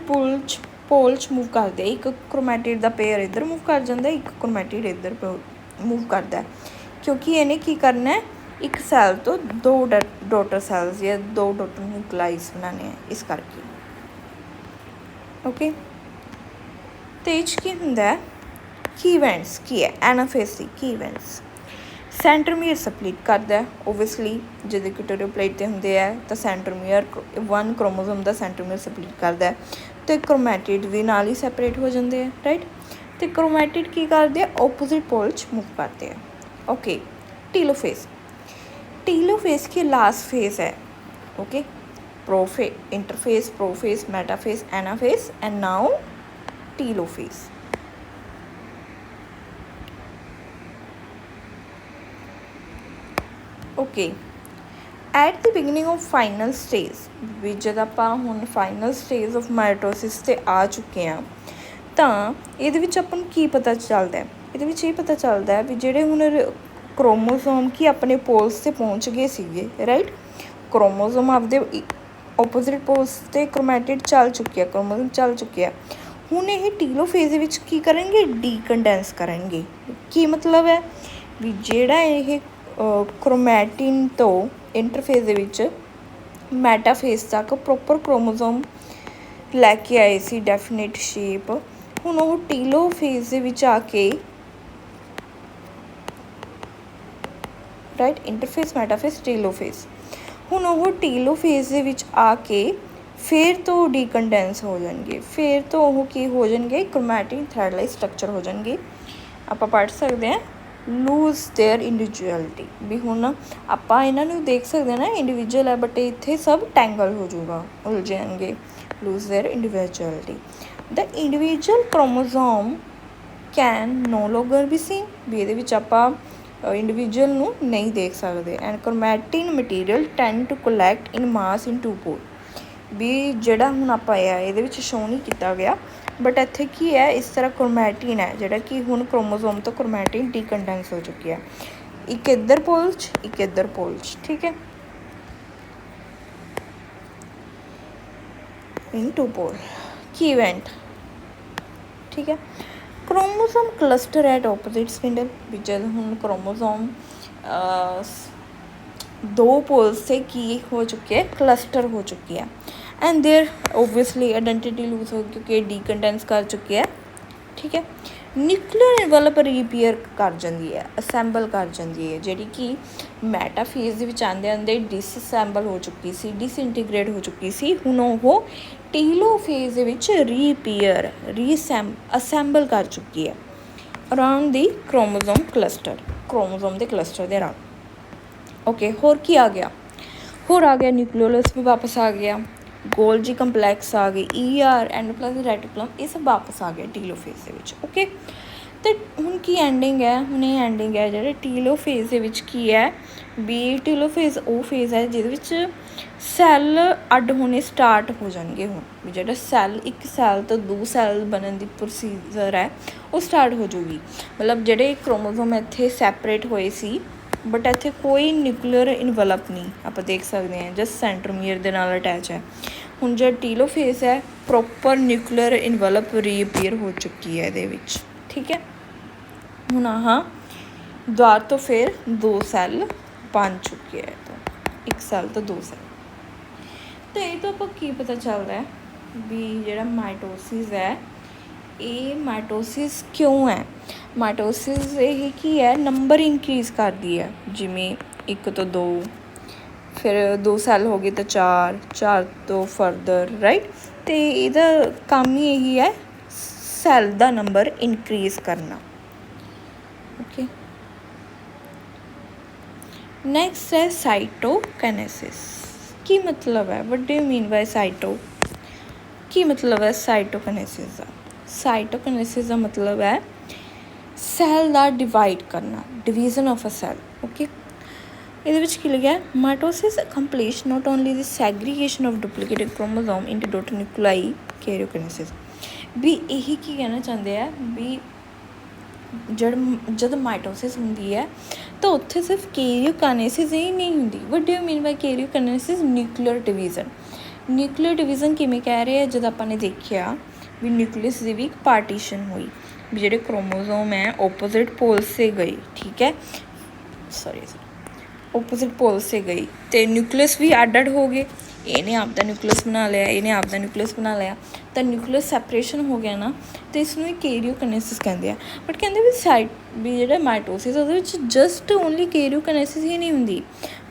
Speaker 1: ਪੋਲ 'ਚ ਮੂਵ ਕਰਦੇ। ਇੱਕ ਕ੍ਰੋਮੈਟਿਡ ਦਾ ਪੇਅਰ ਇੱਧਰ ਮੂਵ ਕਰ ਜਾਂਦਾ, ਇੱਕ ਕ੍ਰੋਮੈਟਿਡ ਇੱਧਰ ਮੂਵ ਕਰਦਾ, ਕਿਉਂਕਿ ਇਹਨੇ ਕੀ ਕਰਨਾ? ਇੱਕ ਸੈੱਲ ਤੋਂ ਦੋ ਡੋਟਰ ਸੈੱਲਸ ਜਾਂ ਦੋ ਡੋਟਰ ਨਿਊਕਲਾਈਸ ਬਣਾਉਣੇ ਆ, ਇਸ ਕਰਕੇ। ਓਕੇ, ਅਤੇ ਇਹ 'ਚ ਕੀ ਹੁੰਦਾ? ਕੀ ਇਵੈਂਟਸ ਕੀ ਹੈ ਐਨਾਫੇਜ਼ ਦੀ? ਕੀ ਇਵੈਂਟਸ? ਸੈਂਟਰਮੀਅਰ ਸਪਲਿਟ ਕਰਦਾ ਓਬਵੀਅਸਲੀ, ਜਦੋਂ ਇਕੁਟੇਰੀਅਲ ਪਲੇਟ 'ਤੇ ਹੁੰਦੇ ਆ ਤਾਂ ਸੈਂਟਰਮੀਅਰ ਵਨ ਕ੍ਰੋਮੋਜ਼ੋਮ ਦਾ ਸੈਂਟਰਮੀਅਰ ਸਪਲਿਟ ਕਰਦਾ, ਅਤੇ ਕ੍ਰੋਮੈਟਿਡ ਵੀ ਨਾਲ ਹੀ ਸੈਪਰੇਟ ਹੋ ਜਾਂਦੇ ਆ, ਰਾਈਟ। ਅਤੇ ਕ੍ਰੋਮੈਟਿਡ ਕੀ ਕਰਦੇ ਆ? ਓਪੋਜ਼ਿਟ ਪੋਲ 'ਚ ਮੂਵ ਕਰਦੇ ਆ। Okay, telophase. टीलोफेज की लास्ट फेज है, okay, interphase, prophase, metaphase, anaphase, and now telophase. Okay, at the beginning of final stage, ਵੀ ਜਦ ਆਪਾਂ ਹੁਣ ਫਾਈਨਲ ਸਟੇਜ ਆਫ ਮਾਈਟੋਸਿਸ 'ਤੇ ਆ ਚੁੱਕੇ ਹਾਂ, ਤਾਂ ਇਹਦੇ ਵਿੱਚ ਆਪਾਂ ਨੂੰ ਕੀ ਪਤਾ ਚੱਲਦਾ? ਇਹਦੇ ਵਿੱਚ ਇਹ ਪਤਾ ਚੱਲਦਾ ਵੀ ਜਿਹੜੇ ਹੁਣ ਕ੍ਰੋਮੋਜ਼ੋਮ ਕੀ ਆਪਣੇ ਪੋਲਸ 'ਤੇ ਪਹੁੰਚ ਗਏ ਸੀਗੇ, ਰਾਈਟ। ਕ੍ਰੋਮੋਜ਼ੋਮ ਆਪਦੇ ਓਪੋਜ਼ਿਟ ਪੋਲਸ 'ਤੇ ਕ੍ਰੋਮੈਟਿਡ ਚੱਲ ਚੁੱਕਿਆ, ਕ੍ਰੋਮੋਜ਼ੋਮ ਚੱਲ ਚੁੱਕਿਆ। ਹੁਣ ਇਹ ਟੀਲੋਫੇਜ਼ ਦੇ ਵਿੱਚ ਕੀ ਕਰਨਗੇ? ਡੀਕੰਡੈਂਸ ਕਰਨਗੇ। ਕੀ ਮਤਲਬ ਹੈ? ਵੀ ਜਿਹੜਾ ਇਹ ਕ੍ਰੋਮੈਟਿਨ ਤੋਂ ਇੰਟਰਫੇਜ਼ ਦੇ ਵਿੱਚ ਮੈਟਾਫੇਜ਼ ਤੱਕ ਪ੍ਰੋਪਰ ਕ੍ਰੋਮੋਜ਼ੋਮ ਲੈ ਕੇ ਆਏ ਸੀ ਡੈਫੀਨੇਟ ਸ਼ੇਪ, ਹੁਣ ਉਹ ਟੀਲੋਫੇਜ਼ ਦੇ ਵਿੱਚ ਆ ਕੇ, ਰਾਈਟ, ਇੰਟਰਫੇਜ਼, ਮੈਟਾਫੇਜ਼, ਟੀਲੋਫੇਜ਼, ਹੁਣ ਉਹ ਟੀਲੋਫੇਜ਼ ਦੇ ਵਿੱਚ ਆ ਕੇ ਫਿਰ ਤੋਂ ਡੀਕੰਡੈਂਸ ਹੋ ਜਾਣਗੇ, ਫਿਰ ਤੋਂ ਉਹ ਕੀ ਹੋ ਜਾਣਗੇ? ਕ੍ਰੋਮੈਟਿਨ ਥ੍ਰੈਡ ਲਾਈਕ ਸਟਰਕਚਰ ਹੋ ਜਾਣਗੇ। ਆਪਾਂ ਪੜ੍ਹ ਸਕਦੇ ਹਾਂ ਲੂਜ਼ ਦੇਅਰ ਇੰਡੀਵਿਜੂਅਲਿਟੀ, ਵੀ ਹੁਣ ਆਪਾਂ ਇਹਨਾਂ ਨੂੰ ਦੇਖ ਸਕਦੇ ਹਾਂ ਨਾ ਇੰਡੀਵਿਜੂਅਲ ਹੈ, ਬਟ ਇੱਥੇ ਸਭ ਟੈਂਗਲ ਹੋ ਜਾਊਗਾ, ਉਲਝ ਜਾਣਗੇ। Loose their individuality, the individual chromosome can no longer be seen, ਵੀ ਇਹਦੇ ਵਿੱਚ ਆਪਾਂ ਇੰਡੀਵਿਜੂਅਲ ਨੂੰ ਨਹੀਂ ਦੇਖ ਸਕਦੇ। And chromatin material tend to collect in mass in two pole, ਵੀ ਜਿਹੜਾ ਹੁਣ ਆਪਾਂ ਇਹਦੇ ਵਿੱਚ ਸ਼ੋ ਨਹੀਂ ਕੀਤਾ ਗਿਆ, ਬਟ ਇੱਥੇ ਕੀ ਹੈ? ਇਸ ਤਰ੍ਹਾਂ ਕ੍ਰੋਮੈਟਿਨ ਹੈ ਜਿਹੜਾ ਕਿ ਹੁਣ ਕ੍ਰੋਮੋਜ਼ੋਮ ਤੋਂ ਕ੍ਰੋਮੈਟਿਨ ਡੀਕੰਡੈਂਸ ਹੋ ਚੁੱਕੀ ਹੈ, ਇੱਕ ਇੱਧਰ ਪੋਲ 'ਚ, ਇੱਕ ਇੱਧਰ ਪੋਲ 'ਚ, ਠੀਕ ਹੈ, ਇਨ ਟੂ ਪੋਲ। ਕੀ ਇਵੈਂਟ? ਠੀਕ ਹੈ, ਕ੍ਰੋਮੋਜ਼ੋਮ ਕਲਸਟਰ ਐਟ ਓਪੋਜ਼ਿਟ ਸਪਿੰਡਲ, ਵੀ ਜਦ ਹੁਣ ਕ੍ਰੋਮੋਜ਼ੋਮ ਦੋ ਪੋਲਸ 'ਤੇ ਕੀ ਹੋ ਚੁੱਕੀ ਹੈ? ਕਲਸਟਰ ਹੋ ਚੁੱਕੀ ਹੈ। And their obviously identity lose ਹੋ ਗਈ ਕਿਉਂਕਿ ਡੀਕੰਡੈਂਸ ਕਰ ਚੁੱਕੀ ਹੈ, ਠੀਕ ਹੈ। ਨਿਊਕਲੀਅਰ ਇਨਵੈਲਪ ਰੀਪੀਅਰ ਕਰ ਜਾਂਦੀ ਹੈ, ਅਸੈਂਬਲ ਕਰ ਜਾਂਦੀ ਹੈ, ਜਿਹੜੀ ਕਿ ਮੈਟਾਫੇਜ਼ ਦੇ ਵਿੱਚ ਆਉਂਦੇ ਆਉਂਦੇ ਡਿਸਅਸੈਂਬਲ ਹੋ ਚੁੱਕੀ ਸੀ, ਡਿਸਇੰਟੀਗ੍ਰੇਟ ਹੋ ਚੁੱਕੀ ਸੀ। ਹੁਣ ਉਹ ਟੀਲੋਫੇਜ਼ ਦੇ ਵਿੱਚ ਰੀਪੀਅਰ, ਅਸੈਂਬਲ ਕਰ ਚੁੱਕੀ ਹੈ ਅਰਾਊਂਡ ਦੀ ਕ੍ਰੋਮੋਜ਼ੋਮ ਕਲਸਟਰ, ਕ੍ਰੋਮੋਜ਼ੋਮ ਦੇ ਕਲਸਟਰ ਦੇ ਅਰਾਊਂਡ। ਓਕੇ, ਹੋਰ ਕੀ ਆ ਗਿਆ? ਹੋਰ ਆ ਗਿਆ ਨਿਊਕਲੀਓਲਸ ਵੀ ਵਾਪਸ ਆ ਗਿਆ, ਗੋਲਜੀ ਕੰਪਲੈਕਸ ਆ ਗਈ, ER, ਐਂਡੋਪਲਾਜ਼ਮ ਰੈਟੀਕੂਲਮ, ਇਹ ਸਭ ਵਾਪਸ ਆ ਗਿਆ ਟੀਲੋਫੇਜ਼ ਦੇ ਵਿੱਚ। ਓਕੇ, ਅਤੇ ਹੁਣ ਕੀ ਐਂਡਿੰਗ ਹੈ? ਹੁਣ ਇਹ ਐਂਡਿੰਗ ਹੈ ਜਿਹੜੇ ਟੀਲੋਫੇਜ਼ ਦੇ ਵਿੱਚ ਕੀ ਹੈ ਵੀ ਟੀਲੋਫੇਜ਼ ਉਹ ਫੇਜ਼ ਹੈ ਜਿਹਦੇ ਵਿੱਚ ਸੈੱਲ ਅੱਡ ਹੋਣੇ ਸਟਾਰਟ ਹੋ ਜਾਣਗੇ। ਹੁਣ ਵੀ ਜਿਹੜਾ ਸੈੱਲ, ਇੱਕ ਸੈੱਲ ਤੋਂ ਦੋ ਸੈੱਲ ਬਣਨ ਦੀ ਪ੍ਰੋਸੀਜਰ ਹੈ ਉਹ ਸਟਾਰਟ ਹੋ ਜਾਊਗੀ। ਮਤਲਬ ਜਿਹੜੇ ਕ੍ਰੋਮੋਜ਼ੋਮ ਇੱਥੇ ਸੈਪਰੇਟ ਹੋਏ ਸੀ, ਬਟ ਇੱਥੇ ਕੋਈ ਨਿਊਕਲੀਅਰ ਇਨਵੈਲਪ ਨਹੀਂ ਆਪਾਂ ਦੇਖ ਸਕਦੇ ਹਾਂ, ਜਸਟ ਸੈਂਟਰੋਮੀਅਰ ਦੇ ਨਾਲ ਅਟੈਚ ਹੈ। ਹੁਣ ਜਿਹੜਾ टीलोफेज है प्रॉपर न्यूक्लियर इनवैल्प रीअपीयर हो चुकी है ਇਹਦੇ ਵਿੱਚ। ठीक है, ਹੁਣ आह ਦੁਬਾਰਾ ਤੋਂ ਫਿਰ 2 ਸੈੱਲ ਬਣ ਚੁੱਕੇ ਹੈ। ਤਾਂ 1 ਸੈੱਲ ਤੋਂ 2 ਸੈੱਲ। ਤਾਂ ਇਹ ਤੋਂ ਆਪਾਂ ਕੀ ਪਤਾ ਚੱਲਦਾ ਹੈ ਵੀ ਜਿਹੜਾ ਮਾਈਟੋਸਿਸ ਹੈ ਇਹ ਮਾਈਟੋਸਿਸ ਕਿਉਂ ਹੈ। ਮਾਈਟੋਸਿਸ ਇਹ ਕੀ ਹੈ, ਨੰਬਰ ਇਨਕਰੀਜ਼ ਕਰਦੀ ਹੈ, ਜਿਵੇਂ 1 ਤੋਂ 2, ਫਿਰ 2 ਸੈੱਲ ਹੋ ਗਏ ਤਾਂ 4, 4 ਤੋਂ ਫਰਦਰ, ਰਾਈਟ। ਅਤੇ ਇਹਦਾ ਕੰਮ ਹੀ ਇਹੀ ਹੈ ਸੈੱਲ ਦਾ ਨੰਬਰ ਇਨਕਰੀਜ਼ ਕਰਨਾ। ਓਕੇ, ਨੈਕਸਟ ਹੈ ਸਾਈਟੋਕਾਈਨੇਸਿਸ। ਕੀ ਮਤਲਬ ਹੈ, what do you mean by cyto, ਕੀ ਮਤਲਬ ਹੈ ਸਾਈਟੋਕਾਈਨੇਸਿਸ ਦਾ। ਸਾਈਟੋਕਾਈਨੇਸਿਸ ਦਾ ਮਤਲਬ ਹੈ ਸੈੱਲ ਦਾ ਡਿਵਾਈਡ ਕਰਨਾ, division of a cell. Okay, ਇਹਦੇ ਵਿੱਚ ਕੀ ਲਿਖਿਆ, mitosis accomplish not only the segregation of duplicated chromosome into daughter nuclei karyokinesis. ਵੀ ਇਹੀ ਕੀ ਕਹਿਣਾ ਚਾਹੁੰਦੇ ਆ ਵੀ ਜਦ ਮਾਈਟੋਸਿਸ ਹੁੰਦੀ ਹੈ ਤਾਂ ਉੱਥੇ ਸਿਰਫ ਕੈਰੀਓਕਾਈਨੇਸਿਸ ਹੀ ਨਹੀਂ ਹੁੰਦੀ। What do you mean by karyokinesis, nuclear division. Nuclear division ਕਿਵੇਂ ਕਹਿ ਰਹੇ ਆ, ਜਦ ਆਪਾਂ ਨੇ ਦੇਖਿਆ ਵੀ ਨਿਊਕਲੀਅਸ ਦੀ ਵੀ ਇੱਕ ਪਾਰਟੀਸ਼ਨ ਹੋਈ, ਵੀ ਜਿਹੜੇ ਕ੍ਰੋਮੋਜ਼ੋਮ ਹੈ ਓਪੋਜ਼ਿਟ ਪੋਲ ਸੇ ਗਏ। ਠੀਕ ਹੈ, ਸੌਰੀ ਓਪੋਜ਼ਿਟ ਪੋਲ ਸੇ ਗਈ ਅਤੇ ਨਿਊਕਲੀਅਸ ਵੀ ਅੱਡ ਅੱਡ ਹੋ ਗਏ। ਇਹਨੇ ਆਪਦਾ ਨਿਊਕਲੀਅਸ ਬਣਾ ਲਿਆ, ਇਹਨੇ ਆਪਦਾ ਨਿਊਕਲੀਅਸ ਬਣਾ ਲਿਆ, ਤਾਂ ਨਿਊਕਲੀਅਸ ਸੈਪਰੇਸ਼ਨ ਹੋ ਗਿਆ ਨਾ, ਅਤੇ ਇਸ ਨੂੰ ਹੀ ਕੈਰੀਓਕਾਈਨੇਸਿਸ ਕਹਿੰਦੇ ਆ। ਬਟ ਕਹਿੰਦੇ ਵੀ ਜਿਹੜਾ ਮਾਈਟੋਸਿਸ ਉਹਦੇ ਵਿੱਚ ਜਸਟ ਓਨਲੀ ਕੈਰੀਓਕਾਈਨੇਸਿਸ ਹੀ ਨਹੀਂ ਹੁੰਦੀ,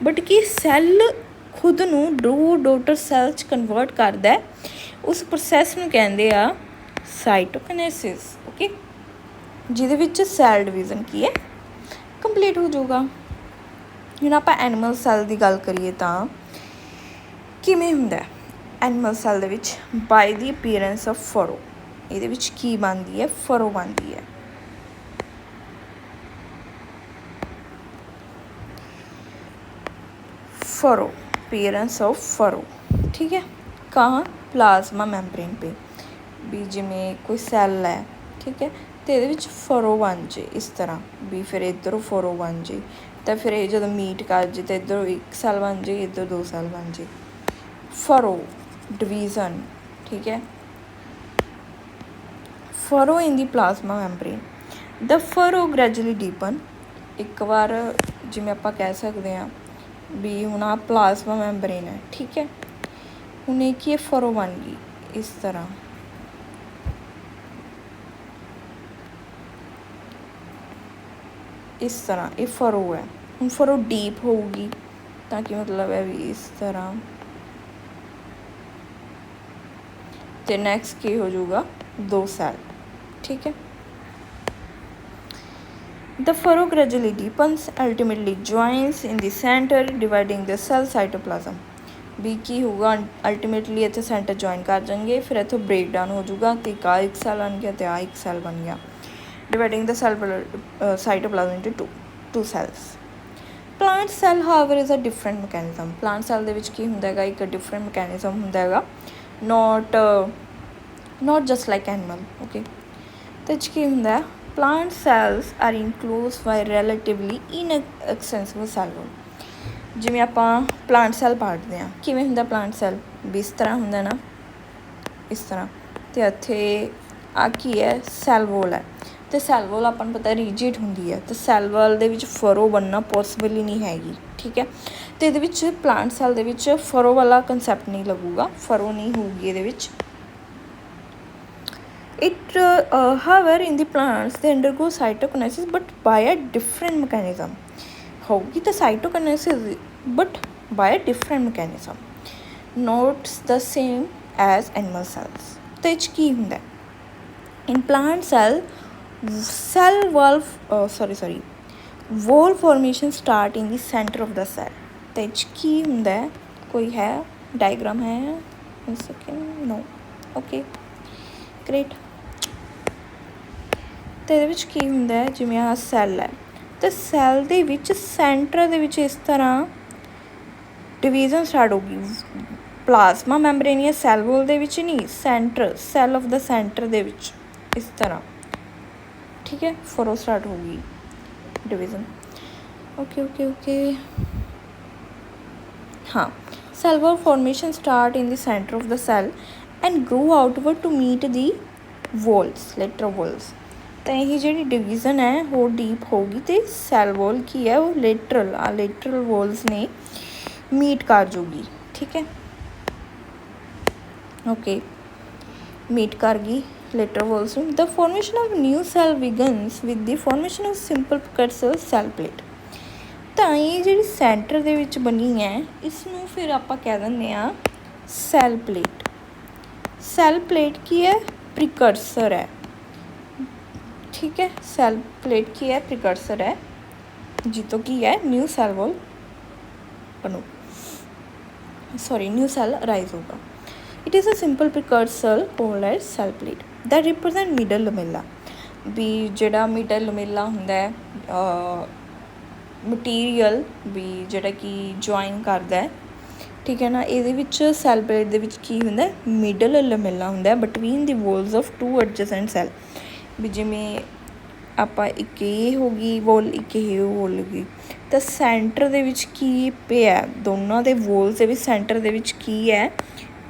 Speaker 1: ਬਟ ਕਿ ਸੈੱਲ ਖੁਦ ਨੂੰ ਦੋ ਡੋਟਰ ਸੈੱਲ 'ਚ ਕਨਵਰਟ ਕਰਦਾ, ਉਸ ਪ੍ਰੋਸੈਸ ਨੂੰ ਕਹਿੰਦੇ ਆ ਸਾਈਟੋਕਾਈਨੇਸਿਸ। ਓਕੇ, ਜਿਹਦੇ ਵਿੱਚ ਸੈੱਲ ਡਿਵੀਜ਼ਨ ਕੀ ਹੈ, ਕੰਪਲੀਟ ਹੋ ਜਾਊਗਾ। ਹੁਣ ਆਪਾਂ ਐਨੀਮਲ ਸੈੱਲ ਦੀ ਗੱਲ ਕਰੀਏ ਤਾਂ ਕਿਵੇਂ ਹੁੰਦਾ ਐਨੀਮਲ ਸੈੱਲ ਦੇ ਵਿੱਚ, ਬਾਈ ਦੀ ਅਪੀਅਰੈਂਸ ਆਫ ਫਰੋ। ਇਹਦੇ ਵਿੱਚ ਕੀ ਬਣਦੀ ਹੈ, ਫਰੋ ਬਣਦੀ ਹੈ। Furrow, appearance of furrow. ठीक है, कहाँ, प्लाज्मा मैम्ब्रेन पे। भी जिमें कोई सैल है, ठीक है, तो ये फरो बन जाए इस तरह भी, फिर इधरों फरो बन जाए, तो फिर ये जो मीट कर जाए तो इधरों 1 सैल बन जाए, इधर 2 सैल बन जाए। फरो डिवीजन, ठीक है, furrow in the plasma membrane. The furrow gradually deepen. एक बार जिमें आप कह सकते हैं भी ਹੁਣ ਆ प्लाज्मा मैम्ब्रेन है, ठीक है, ਹੁਣ एक ही फरो बन गई इस तरह। इस तरह ये फरो है, ਹੁਣ फरो डीप होगी ताकि मतलब है भी इस तरह। तो नैक्सट की हो जाऊगा 2 सैल। ठीक है, the furrow gradually deepens, ultimately joins in the center, dividing the cell cytoplasm। भी की होगा, अल्टीमेटली इतने सेंटर ज्वाइन कर जाएंगे, फिर इतों ब्रेक डाउन हो जाऊगा, तो एक सैल बन गया, तो 1 सैल बन गया, dividing the cell cytoplasm into 2 cells. Plant cell however is a different mechanism. Plant cell दे विच की हुंदा हैगा, एक डिफरेंट मैकेनिज्म हुंदा हैगा, not just like animal. Okay, तो की हुंदा है, plant cells are enclosed by relatively inaccessible cell wall। ਜਿਵੇਂ ਆਪਾਂ ਪਲਾਂਟ ਸੈੱਲ ਪੜ੍ਹਦੇ ਹਾਂ, ਕਿਵੇਂ ਹੁੰਦਾ ਪਲਾਂਟ ਸੈੱਲ, ਵੀ ਇਸ ਤਰ੍ਹਾਂ ਹੁੰਦਾ ਨਾ, ਇਸ ਤਰ੍ਹਾਂ, ਅਤੇ ਇੱਥੇ ਆ ਕੀ ਹੈ, ਸੈੱਲ ਵੋਲ ਹੈ, ਅਤੇ ਸੈੱਲ ਵੋਲ ਆਪਾਂ ਨੂੰ ਪਤਾ ਰੀਜਿਡ ਹੁੰਦੀ ਹੈ, ਅਤੇ ਸੈੱਲ ਵਾਲ ਦੇ ਵਿੱਚ ਫਰੋ ਬਣਨਾ ਪੋਸੀਬਲ ਹੀ ਨਹੀਂ ਹੈਗੀ। ਠੀਕ ਹੈ, ਅਤੇ ਇਹਦੇ ਵਿੱਚ ਪਲਾਂਟ ਸੈੱਲ ਦੇ ਵਿੱਚ ਫਰੋ ਵਾਲਾ ਕੰਸੈਪਟ ਨਹੀਂ ਲੱਗੂਗਾ, ਫਰੋ ਨਹੀਂ ਹੋਊਗੀ ਇਹਦੇ ਵਿੱਚ। It however in the plants they undergo cytokinesis but by a different mechanism। होगी तो cytokinesis but by a different mechanism, not the same as animal cells। तो इच की हुंदा in plant cell wall formation start in the center of the cell। तो इच की हुंदा, कोई है डायग्राम है, नो, ओके ग्रेट। तो ये की हुंदा है, जिवें आ सैल है, तो सैल दे विच सेंटर दे विच इस तरह डिवीजन स्टार्ट होगी। प्लाज्मा मैम्ब्रेन या सैल वॉल दे विच नहीं, centre cell of the centre दे विच इस तरह। ठीक है, फरो स्टार्ट होगी डिवीजन। ओके ओके ओके, हाँ, Cell wall formation start in the center of the cell and grow outward to meet the walls, lateral walls. ਤਾਂ ਇਹ ਜਿਹੜੀ ਡਿਵੀਜ਼ਨ ਹੈ ਉਹ ਡੀਪ ਹੋਊਗੀ ਅਤੇ ਸੈੱਲ ਵੋਲ ਕੀ ਹੈ ਉਹ ਲੇਟਰਲ ਵੋਲਸ ਨੇ ਮੀਟ ਕਰ ਜੂਗੀ, ਠੀਕ ਹੈ। ਓਕੇ, ਮੀਟ ਕਰ ਗਈ lateral walls ਨੂੰ। The formation of new cell begins with the formation of simple precursor cell plate। ਤਾਂ ਇਹ ਜਿਹੜੀ ਸੈਂਟਰ ਦੇ ਵਿੱਚ ਬਣੀ ਹੈ ਇਸ ਨੂੰ ਫਿਰ ਆਪਾਂ ਕਹਿ ਦਿੰਦੇ ਹਾਂ ਸੈੱਲ ਪਲੇਟ। ਸੈੱਲ ਪਲੇਟ ਕੀ ਹੈ? ਪ੍ਰੀਕਰਸਰ ਹੈ, ਠੀਕ ਹੈ। ਸੈੱਲ ਪਲੇਟ ਕੀ ਹੈ? ਪ੍ਰੀਕਰਸਰ ਹੈ, ਜਿੱਤੋਂ ਕੀ ਹੈ ਨਿਊ ਸੈੱਲ ਵੋਲ ਬਣੂ, ਨਿਊ ਸੈੱਲ ਅਰਾਈਜ਼ ਹੋਗਾ। It is a simple precursor called as cell plate that represent middle lamella। ਵੀ ਜਿਹੜਾ ਮਿਡਲ ਲਮੇਲਾ ਹੁੰਦਾ ਹੈ ਮਟੀਰੀਅਲ ਵੀ ਜਿਹੜਾ ਕਿ ਜੁਆਇਨ ਕਰਦਾ ਹੈ, ਠੀਕ ਹੈ ਨਾ। ਇਹਦੇ ਵਿੱਚ ਸੈੱਲ ਪਲੇਟ ਦੇ ਵਿੱਚ ਕੀ ਹੁੰਦਾ ਮਿਡਲ ਲਮੇਲਾ ਹੁੰਦਾ between the ਵੋਲਸ of to ਐਡਜਸੈਂਟ cell. ਵੀ ਜਿਵੇਂ ਆਪਾਂ ਇੱਕ ਇਹ ਹੋ ਗਈ ਵੋਲ, ਇੱਕ ਇਹ ਵੋਲ ਹੋ ਗਈ, ਤਾਂ ਸੈਂਟਰ ਦੇ ਵਿੱਚ ਕੀ ਪਿਆ ਦੋਨਾਂ ਦੇ ਵੋਲਸ ਦੇ ਵਿੱਚ ਸੈਂਟਰ ਦੇ ਵਿੱਚ ਕੀ ਹੈ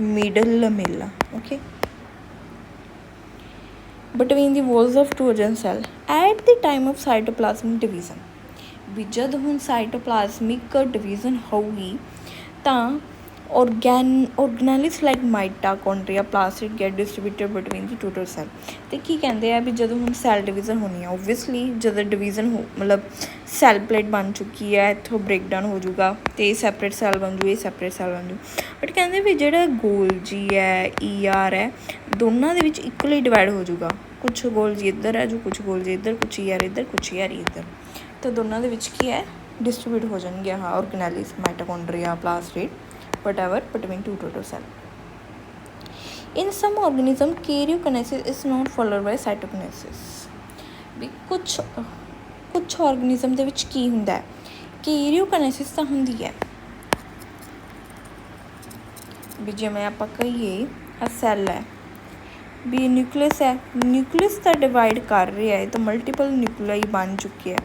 Speaker 1: middle lamella, okay, between the walls of two adjacent cell at the time of cytoplasmic division। ਵੀ ਜਦ ਹੁਣ ਸਾਈਟੋਪਲਾਜ਼ਮਿਕ ਡਿਵੀਜ਼ਨ ਹੋਊਗੀ ਤਾਂ organelles like mitochondria plasmid get distributed between the total cell। ਅਤੇ ਕੀ ਕਹਿੰਦੇ ਆ ਵੀ ਜਦੋਂ ਹੁਣ ਸੈੱਲ ਡਿਵੀਜ਼ਨ ਹੋਣੀ ਆ ਓਬਵੀਅਸਲੀ ਜਦੋਂ ਡਿਵੀਜ਼ਨ ਮਤਲਬ ਸੈੱਲ ਪਲੇਟ ਬਣ ਚੁੱਕੀ ਹੈ ਇੱਥੋਂ ਬ੍ਰੇਕਡਾਊਨ ਹੋ ਜਾਊਗਾ ਅਤੇ ਇਹ ਸੈਪਰੇਟ ਸੈੱਲ ਬਣ ਜੂ, ਇਹ ਸੈਪਰੇਟ ਸੈੱਲ ਬਣ ਜੂ। ਬਟ ਕਹਿੰਦੇ ਵੀ ਜਿਹੜਾ ਗੋਲਜੀ ਹੈ ER ਹੈ ਦੋਨਾਂ ਦੇ ਵਿੱਚ ਇਕੁਅਲੀ ਡਿਵਾਈਡ ਹੋ ਜਾਊਗਾ। ਕੁਛ ਗੋਲਜੀ ਇੱਧਰ ਹੈ ਜੋ ਕੁਛ ਗੋਲਜੀ ਇੱਧਰ, ਕੁਛ ER ਇੱਧਰ, ਕੁਛ ER ਇੱਧਰ, ਤਾਂ ਦੋਨਾਂ ਦੇ ਵਿੱਚ ਕੀ ਹੈ ਡਿਸਟਰੀਬਿਊਟ ਹੋ ਜਾਣਗੇ ਹਾਂ organelles mitochondria plasmid whatever between two total cell। In some organism karyokinesis is not followed by cytokinesis। ਵੀ ਕੁਛ ਆਰਗੈਨਿਜ਼ਮ ਦੇ ਵਿੱਚ ਕੀ ਹੁੰਦਾ ਹੈ ਕੈਰੀਓਕਿਨੇਸਿਸ ਤਾਂ ਹੁੰਦੀ ਹੈ। ਵੀ ਜਿਵੇਂ ਆਪਾਂ ਕਹੀਏ ਆ ਸੈੱਲ ਹੈ ਵੀ ਨਿਊਕਲੀਅਸ ਹੈ, ਨਿਊਕਲੀਅਸ ਤਾਂ ਡਿਵਾਈਡ ਕਰ ਰਿਹਾ ਹੈ ਤਾਂ ਮਲਟੀਪਲ ਨਿਊਕਲੀਆਈ ਬਣ ਚੁੱਕੇ ਹੈ,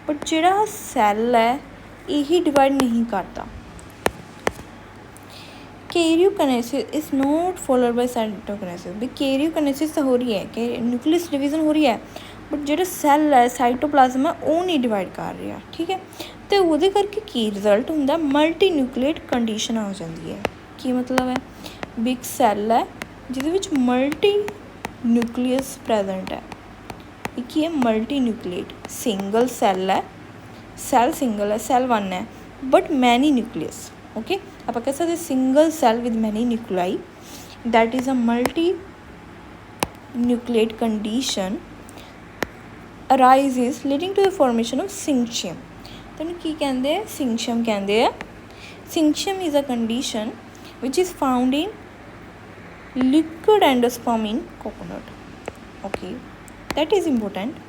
Speaker 1: ਬਟ ਜਿਹੜਾ ਸੈੱਲ ਹੈ ਇਹੀ ਡਿਵਾਈਡ ਨਹੀਂ ਕਰਦਾ। ਕੈਰੀਓਕਿਨੇਸਿਸ ਇਜ਼ ਨੋਟ ਫੋਲੋਡ ਬਾਈ ਸਾਈਟੋਕਿਨੇਸਿਸ। ਵੀ ਕੈਰੀਓਕਿਨੇਸਿਸ ਤਾਂ ਹੋ ਰਹੀ ਹੈ ਕਿ ਨਿਊਕਲੀਅਸ ਡਿਵੀਜ਼ਨ ਹੋ ਰਹੀ ਹੈ ਬਟ ਜਿਹੜਾ ਸੈੱਲ ਹੈ ਸਾਈਟੋਪਲਾਜ਼ਮ ਹੈ ਉਹ ਨਹੀਂ ਡਿਵਾਈਡ ਕਰ ਰਿਹਾ, ਠੀਕ ਹੈ। ਅਤੇ ਉਹਦੇ ਕਰਕੇ ਕੀ ਰਿਜ਼ਲਟ ਹੁੰਦਾ ਮਲਟੀ ਨਿਊਕਲੀਏਟ ਕੰਡੀਸ਼ਨ ਹੋ ਜਾਂਦੀ ਹੈ। ਕੀ ਮਤਲਬ ਹੈ ਵੀ ਇੱਕ ਸੈੱਲ ਹੈ ਜਿਹਦੇ ਵਿੱਚ ਮਲਟੀ ਨਿਊਕਲੀਅਸ ਪ੍ਰੈਜੈਂਟ ਹੈ। ਇਹ ਕੀ ਹੈ ਮਲਟੀ ਨਿਊਕਲੀਏਟ। ਸਿੰਗਲ ਸੈੱਲ ਹੈ, ਸੈੱਲ ਸਿੰਗਲ ਹੈ, ਸੈੱਲ ਵਨ ਹੈ ਬਟ ਮੈਨੀ ਨਿਊਕਲੀਅਸ, ਓਕੇ। ਆਪਾਂ ਕਹਿ ਸਕਦੇ single cell with many nuclei that is a multinucleate condition arises leading to the formation of syncytium। ਤੈਨੂੰ ਕੀ ਕਹਿੰਦੇ ਆ syncytium ਕਹਿੰਦੇ ਆ। syncytium is a condition which is found in liquid endosperm in coconut, okay, that is important।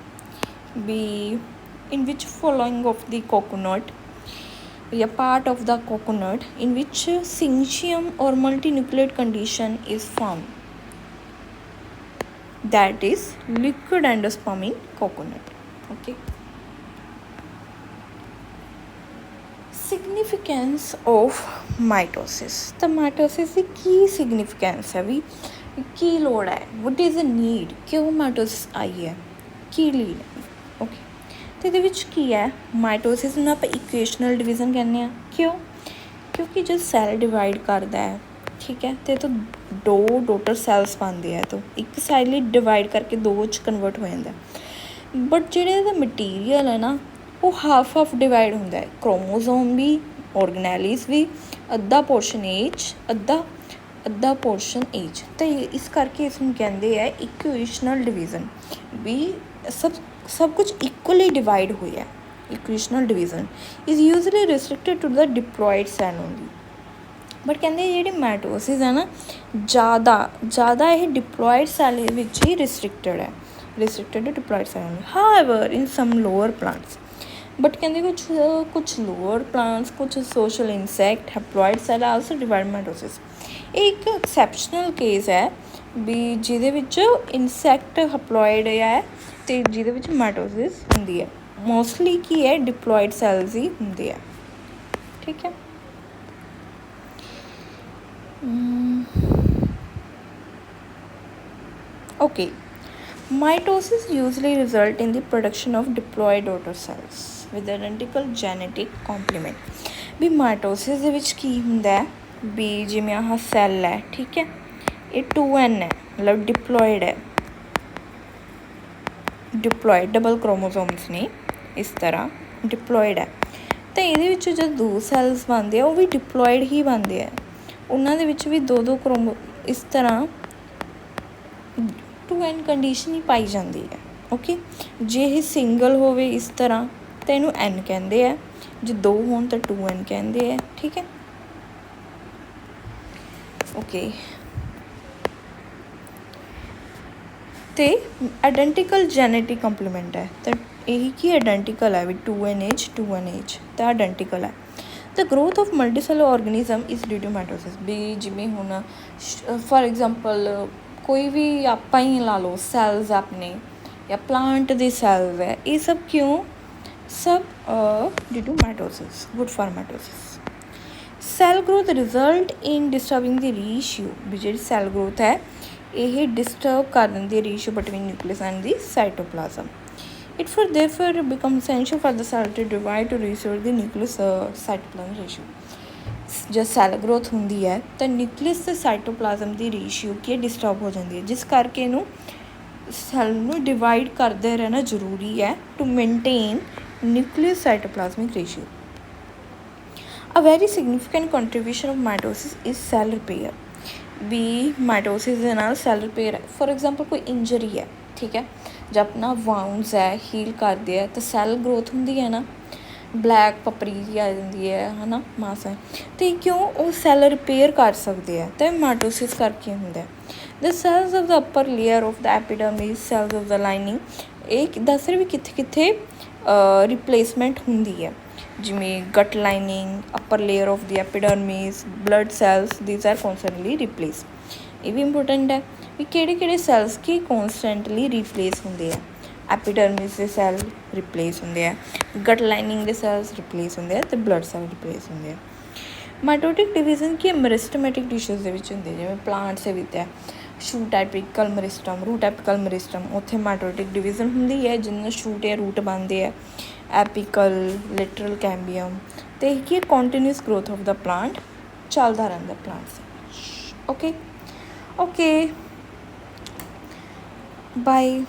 Speaker 1: be in which following of the coconut a part of the coconut in which syncytium or multinucleate condition is found, that is liquid endosperm in coconut, okay। significance of mitosis। ਤਾਂ mitosis ਦੀ ਕੀ significance ਹੈ ਵੀ ਕੀ ਲੋੜ ਹੈ what is the need ਕਿਉਂ mitosis ਆਈ ਹੈ ਕੀ ਲੀਡ ਹੈ, ਓਕੇ। ਅਤੇ ਇਹਦੇ ਵਿੱਚ ਕੀ ਹੈ ਮਾਈਟੋਸਿਸ ਨੂੰ ਆਪਾਂ ਇਕੁਏਸ਼ਨਲ ਡਿਵੀਜ਼ਨ ਕਹਿੰਦੇ ਹਾਂ। ਕਿਉਂਕਿ ਜਦ ਸੈੱਲ ਡਿਵਾਈਡ ਕਰਦਾ ਹੈ, ਠੀਕ ਹੈ, ਅਤੇ ਇਹ ਤੋਂ ਦੋ ਟੋਟਲ ਸੈੱਲਸ ਬਣਦੇ ਆ ਤੋਂ ਇੱਕ ਸਾਈਡ ਲਈ ਡਿਵਾਈਡ ਕਰਕੇ ਦੋ 'ਚ ਕਨਵਰਟ ਹੋ ਜਾਂਦਾ। ਬਟ ਜਿਹੜੇ ਇਹਦਾ ਮਟੀਰੀਅਲ ਹੈ ਨਾ ਉਹ ਹਾਫ ਡਿਵਾਈਡ ਹੁੰਦਾ ਹੈ, ਕ੍ਰੋਮੋਜ਼ੋਮ ਵੀ ਔਰਗਨੈਲਿਸ ਵੀ, ਅੱਧਾ ਪੋਰਸ਼ਨ ਏਜ ਅੱਧਾ ਪੋਰਸ਼ਨ ਏਜ। ਤਾਂ ਇਸ ਕਰਕੇ ਇਸ ਨੂੰ ਕਹਿੰਦੇ ਆ ਇਕੁਏਸ਼ਨਲ ਡਿਵੀਜ਼ਨ ਵੀ ਸਭ ਕੁਝ ਇਕੁਅਲੀ ਡਿਵਾਈਡ ਹੋਇਆ। Equational division is usually restricted to the diploid cell only. But ਕਹਿੰਦੇ ਜਿਹੜੀ ਮਾਈਟੋਸਿਸ ਹੈ ਨਾ ਜ਼ਿਆਦਾ ਇਹ ਡਿਪਲੋਇਡ ਸੈੱਲ ਵਿੱਚ ਹੀ restricted to diploid cell. However in some lower plants, but ਕਹਿੰਦੇ ਕੁਛ ਲੋਅਰ ਪਲਾਂਟਸ ਕੁਛ social insect haploid cell also divide mitosis. ਇਹ ਇੱਕ ਐਕਸੈਪਸ਼ਨਲ ਕੇਸ ਹੈ ਵੀ ਜਿਹਦੇ ਵਿੱਚ ਇਨਸੈਕਟ ਹੈਪਲੋਇਡ ਹੈ ਅਤੇ ਜਿਹਦੇ ਵਿੱਚ ਮਾਈਟੋਸਿਸ ਹੁੰਦੀ ਹੈ। ਮੋਸਟਲੀ ਕੀ ਹੈ ਡਿਪਲੋਇਡ ਸੈੱਲਸ ਹੀ ਹੁੰਦੇ ਆ, ਠੀਕ ਹੈ। Okay, mitosis usually result in the production of diploid daughter cells with identical genetic complement। We mitosis ਦੇ ਵਿੱਚ ਕੀ ਹੁੰਦਾ ਹੈ ਵੀ ਜਿਵੇਂ ਆਹ ਸੈੱਲ ਹੈ, ਠੀਕ ਹੈ, ਇਹ 2n ਹੈ, ਮਤਲਬ ਡਿਪਲੋਇਡ ਹੈ, ਡਿਪਲੋਇਡ ਡਬਲ ਕ੍ਰੋਮੋਸੋਮਸ ਨੇ, ਇਸ ਤਰ੍ਹਾਂ ਡਿਪਲੋਇਡ ਹੈ। ਤਾਂ ਇਹਦੇ ਵਿੱਚ ਜਦ ਦੋ ਸੈੱਲਸ ਬਣਦੇ ਆ ਉਹ ਵੀ ਡਿਪਲੋਇਡ ਹੀ ਬਣਦੇ ਆ, ਉਹਨਾਂ ਦੇ ਵਿੱਚ ਵੀ ਦੋ ਕ੍ਰੋਮੋ ਇਸ ਤਰ੍ਹਾਂ 2n ਕੰਡੀਸ਼ਨ ਹੀ ਪਾਈ ਜਾਂਦੀ ਹੈ। ਓਕੇ, ਜੇ ਇਹ ਸਿੰਗਲ ਹੋਵੇ ਇਸ ਤਰ੍ਹਾਂ ਤਾਂ ਇਹਨੂੰ n ਕਹਿੰਦੇ ਆ, ਜੇ ਦੋ ਹੋਣ ਤਾਂ 2n ਕਹਿੰਦੇ ਆ, ਠੀਕ ਹੈ। ਓਕੇ, ਤੇ ਆਇਡੈਂਟੀਕਲ ਜੈਨੇਟਿਕ ਕੰਪਲੀਮੈਂਟ ਹੈ, ਤਾਂ ਇਹੀ ਕੀ ਆਇਡੈਂਟੀਕਲ ਹੈ ਵੀ 2NH 2NH ਤਾਂ ਆਇਡੈਂਟੀਕਲ ਹੈ। The growth of multicellular organism is due to mitosis. ਵੀ ਜਿਵੇਂ ਹੁਣ ਫਾਰ ਐਗਜ਼ਾਮਪਲ ਕੋਈ ਵੀ ਆਪਾਂ ਹੀ ਲਾ ਲਓ ਸੈਲਸ ਆਪਣੇ ਜਾਂ ਪਲਾਂਟ ਦੇ ਸੈਲਸ ਹੈ, ਇਹ ਸਭ ਕਿਉਂ, ਸਭ due to mitosis, good for mitosis. Cell growth result in disturbing the ratio, ਵੀ ਜਿਹੜੀ ਸੈੱਲ ਗਰੋਥ ਹੈ ਇਹ ਡਿਸਟਰਬ ਕਰ ਦਿੰਦੀ ਹੈ ratio between nucleus and the cytoplasm. It for therefore become essential for the cell to divide to restore the nucleus cytoplasm ratio। जब सैल ग्रोथ होंदी है तो ਨਿਊਕਲੀਅਸ ਤੇ ਸਾਈਟੋਪਲਾਜ਼ਮ ਦੀ ਰੇਸ਼ੀਓ ਕੀ ਡਿਸਟਰਬ ਹੋ ਜਾਂਦੀ ਹੈ, ਜਿਸ ਕਰਕੇ ਇਹਨੂੰ ਸੈੱਲ ਨੂੰ ਡਿਵਾਈਡ ਕਰਦੇ ਰਹਿਣਾ ਜ਼ਰੂਰੀ ਹੈ to maintain nucleus cytoplasmic ratio. A very significant contribution of mitosis is cell repair. ਵੀ ਮਾਈਟੋਸਿਸ ਦੇ ਨਾਲ ਸੈੱਲ ਰਿਪੇਅਰ ਹੈ। ਫੋਰ ਐਗਜ਼ਾਮਪਲ ਕੋਈ ਇੰਜਰੀ ਹੈ, ਠੀਕ ਹੈ, ਜਦ ਆਪਣਾ ਵਾਊਂਡਸ ਹੈ ਹੀਲ ਕਰਦੇ ਆ ਤਾਂ ਸੈੱਲ ਗਰੋਥ ਹੁੰਦੀ ਹੈ ਨਾ, ਬਲੈਕ ਪਪਰੀ ਜਿਹੀ ਆ ਜਾਂਦੀ ਹੈ, ਹੈ ਨਾ, ਮਾਸ ਹੈ, ਅਤੇ ਕਿਉਂ ਉਹ ਸੈੱਲ ਰਿਪੇਅਰ ਕਰ ਸਕਦੇ ਆ, ਅਤੇ ਮਾਈਟੋਸਿਸ ਕਰਕੇ ਹੁੰਦਾ। The cells of the upper layer of the epidermis, cells of the lining, ਇਹ ਦੱਸ ਰਹੇ ਵੀ ਕਿੱਥੇ ਕਿੱਥੇ ਰਿਪਲੇਸਮੈਂਟ ਹੁੰਦੀ ਹੈ, ਜਿਵੇਂ gut lining, upper layer of the epidermis, blood cells, these are constantly replace. ਇਹ ਵੀ ਇੰਪੋਰਟੈਂਟ ਹੈ ਵੀ ਕਿਹੜੇ ਕਿਹੜੇ ਸੈਲਸ ਕੀ ਕੌਨਸਟੈਂਟਲੀ ਰਿਪਲੇਸ ਹੁੰਦੇ ਆ। ਐਪੀਡਰਮਿਸ ਦੇ ਸੈੱਲ ਰਿਪਲੇਸ ਹੁੰਦੇ ਆ, ਗਟ ਲਾਈਨਿੰਗ ਦੇ ਸੈਲਸ ਰਿਪਲੇਸ ਹੁੰਦੇ ਆ, ਅਤੇ ਬਲੱਡ ਸੈੱਲ ਰਿਪਲੇਸ ਹੁੰਦੇ ਆ। ਮਾਈਟੋਟਿਕ ਡਿਵੀਜ਼ਨ ਕੀ ਮੈਰਿਸਟਮੈਟਿਕ ਟਿਸ਼ੂਜ਼ ਦੇ ਵਿੱਚ ਹੁੰਦੇ, ਜਿਵੇਂ ਪਲਾਂਟਸ ਦੇ ਵਿੱਚ ਹੈ ਸ਼ੂਟ ਐਪੀਕਲ ਮੈਰਿਸਟਮ, ਰੂਟ ਐਪੀਕਲ ਮੈਰਿਸਟਮ, ਉੱਥੇ ਮਾਈਟੋਟਿਕ ਡਿਵੀਜ਼ਨ ਹੁੰਦੀ ਹੈ ਜਿਹਨਾਂ ਸ਼ੂਟ ਜਾਂ ਰੂਟ ਬਣਦੇ ਆ, ਐਪੀਕਲ, ਲਿਟਰਲ ਕੈਂਬੀਅਮ, ਅਤੇ ਇਹ ਕੀ ਕੰਟੀਨਿਊਸ ਗਰੋਥ ਆਫ ਦਾ ਪਲਾਂਟ ਚੱਲਦਾ ਰਹਿੰਦਾ ਪਲਾਂਟਸ। Okay okay, bye.